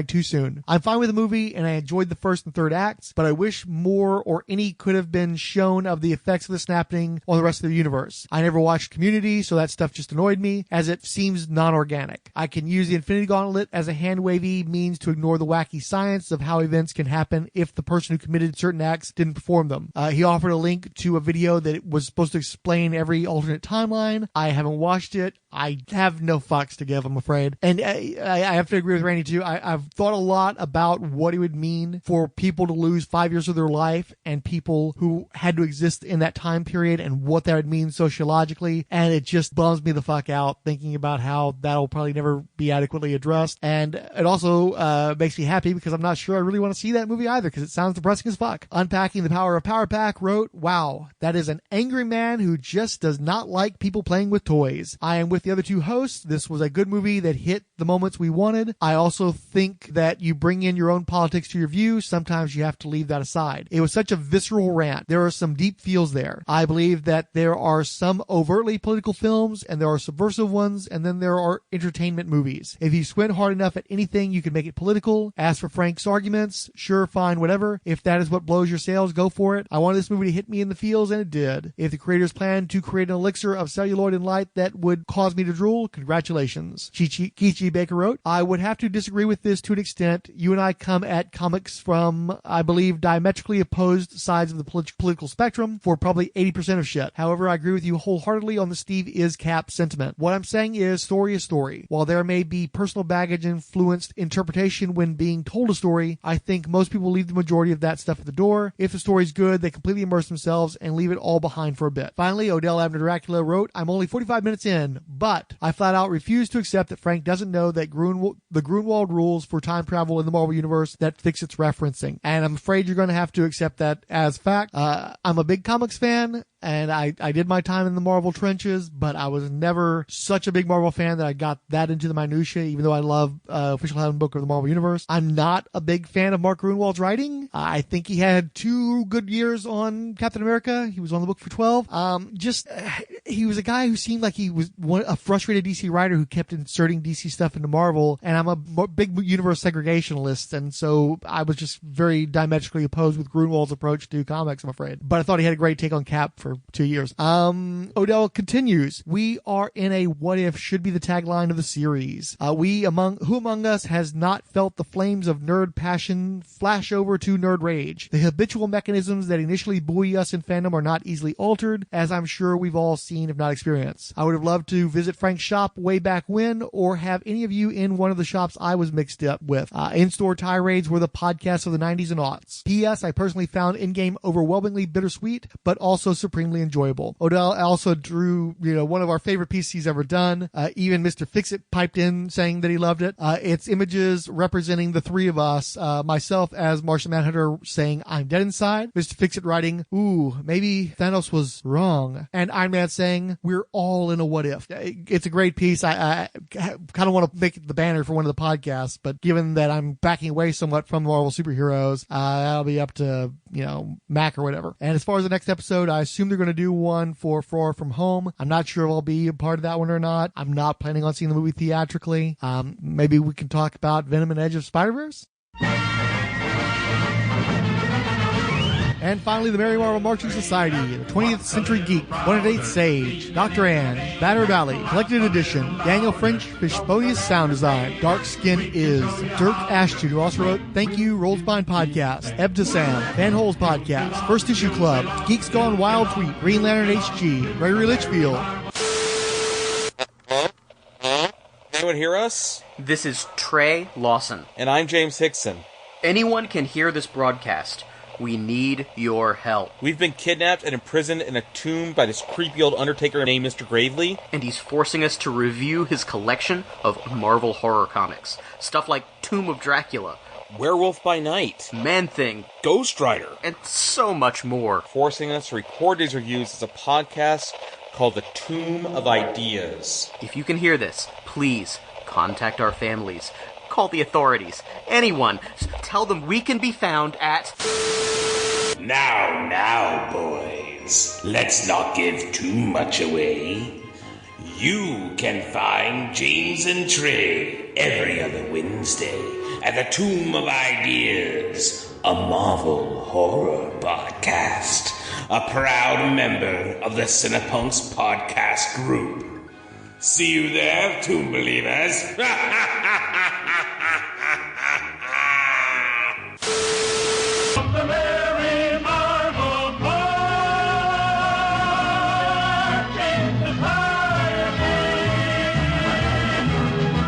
#too soon. I'm fine with the movie, and I enjoyed the first and third acts, but I wish more or any could have been shown of the effects of the snapping on the rest of the universe. I never watched Community, so that stuff just annoyed me, as it seems non-organic. I can use the Infinity Gauntlet as a hand-wavy means to ignore the wacky science of how events can happen if the person who committed certain acts didn't perform them. He offered a link to a video that was supposed to explain every alternate timeline. I haven't watched it. I have no fucks to give, I'm afraid. And I have to agree with Randy, too. I've thought a lot about what it would mean for people to lose 5 years of their life and people who had to exist in that time period and what that would mean sociologically. And it just bums me the fuck out thinking about how that'll probably never be adequately addressed. And it also makes me happy because I'm not sure I really want to see that movie either because it sounds depressing as fuck. Unpacking the Power of Power Pack wrote, wow, that is an angry man who just does not like people playing with toys. I am with the other two hosts. This was a good movie that hit the moments we wanted. I also think that you bring in your own politics to your view. Sometimes you have to leave that aside. It was such a visceral rant. There are some deep feels there. I believe that there are some overtly political films and there are subversive ones and then there are entertainment movies. If you squint hard enough at anything, you can make it political. As for Frank's arguments, sure, fine, whatever. If that is what blows your sails, go for it. I wanted this movie to hit me in the feels and it did. If the creators plan to create an elixir of celluloid and light that would cause me to drool, congratulations. Kichi Baker wrote, I would have to disagree with this to an extent. You and I come at comics from, I believe, diametrically opposed sides of the political spectrum for probably 80% of shit. However, I agree with you wholeheartedly on the Steve is Cap sentiment. What I'm saying is story is story. While there may be personal baggage influenced interpretation when being told a story, I think most people leave the majority of that stuff at the door. If the story's good, they completely immerse themselves and leave it all behind for a bit. Finally, Odell Abner Dracula wrote, I'm only 45 minutes in, but I flat out refuse to accept that Frank doesn't know that the Grunwald rules for time travel in the Marvel Universe that Fixit's referencing. And I'm afraid you're going to have to accept that as fact. I'm a big comics fan. And I did my time in the Marvel trenches, but I was never such a big Marvel fan that I got that into the minutiae, even though I love Official Handbook of the Marvel Universe. I'm not a big fan of Mark Grunwald's writing. I think he had 2 good years on Captain America. He was on the book for 12. He was a guy who seemed like he was a frustrated DC writer who kept inserting DC stuff into Marvel, and I'm a big universe segregationalist, and so I was just very diametrically opposed with Grunwald's approach to comics, I'm afraid. But I thought he had a great take on Cap for 2 years. Odell continues, we are in a what if should be the tagline of the series. Who among us has not felt the flames of nerd passion flash over to nerd rage? The habitual mechanisms that initially buoy us in fandom are not easily altered, as I'm sure we've all seen if not experienced. I would have loved to visit Frank's shop way back when, or have any of you in one of the shops I was mixed up with. In-store tirades were the podcasts of the 90s and aughts. P.S. I personally found Endgame overwhelmingly bittersweet, but also supremely enjoyable. Odell also drew, one of our favorite pieces he's ever done. Even Mr. Fixit piped in saying that he loved it. It's images representing the three of us, myself as Martian Manhunter saying, I'm dead inside. Mr. Fixit writing, ooh, maybe Thanos was wrong. And Iron Man saying, we're all in a what if. It's a great piece. I kind of want to make it the banner for one of the podcasts, but given that I'm backing away somewhat from Marvel superheroes, that'll be up to, Mac or whatever. And as far as the next episode, I assume they're going to do one for Far From Home. I'm not sure if I'll be a part of that one or not. I'm not planning on seeing the movie theatrically. Maybe we can talk about Venom and Edge of Spider-Verse. And finally, the Merry Marvel Marching Society, the 20th Century Geek, 108th Sage, Dr. Ann, Banner Valley, Collected Edition, Daniel French, Fishbonius Sound Design, Dark Skin Is, Dirk Ashton, who also wrote Thank You, Roll Spine Podcast, Eb to Sam, Van Holes Podcast, First Issue Club, Geeks Gone Wild Tweet, Green Lantern HG, Gregory Litchfield, anyone hear us? This is Trey Lawson. And I'm James Hickson. Anyone can hear this broadcast. We need your help. We've been kidnapped and imprisoned in a tomb by this creepy old undertaker named Mr. Gravely. And he's forcing us to review his collection of Marvel horror comics. Stuff like Tomb of Dracula, Werewolf by Night, Man-Thing, Ghost Rider, and so much more. Forcing us to record these reviews as a podcast called The Tomb of Ideas. If you can hear this, please contact our families. Call the authorities. Anyone. Tell them we can be found at... Now, boys. Let's not give too much away. You can find James and Trey every other Wednesday at the Tomb of Ideas, a Marvel horror podcast, a proud member of the Cinepunks podcast group. See you there, Tomb Believers. The Merry Marvel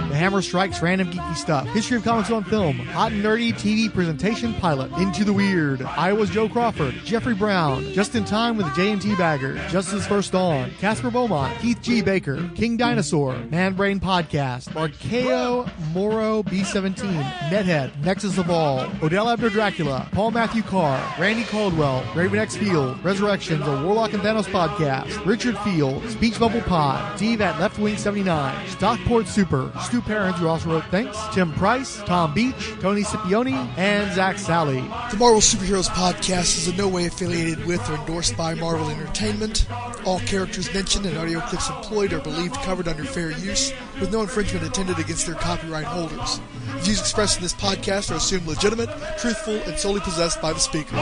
The Hammer Strikes Random Geeky Stuff. History of Comics on Film. Hot and Nerdy TV Presentation Pilot. Into the Weird. Iowa's Joe Crawford. Jeffrey Brown. Just in Time with the J&T Bagger. Justice First Dawn. Casper Beaumont. Keith G. Baker. King Dinosaur. Man Brain Podcast. Markeo Moro B17. Nethead. Nexus of All. Odell Abner Dracula. Paul Matthew Carr. Randy Caldwell. Raven X Field. Resurrections. A Warlock and Thanos Podcast. Richard Field. Speech Bubble Pod. Steve at Left Wing 79. Stockport Super. Stu Parents, who also wrote Thanks. Tim Price. Tom Beach. Tony Scipione. And Zach Sally. The Marvel Superheroes Podcast is in no way affiliated with or endorsed by Marvel Entertainment. All characters mentioned and audio clips employed are believed covered under fair use, with no infringement intended against their copyright holders. Views expressed in this podcast are assumed legitimate, truthful, and solely possessed by the speaker.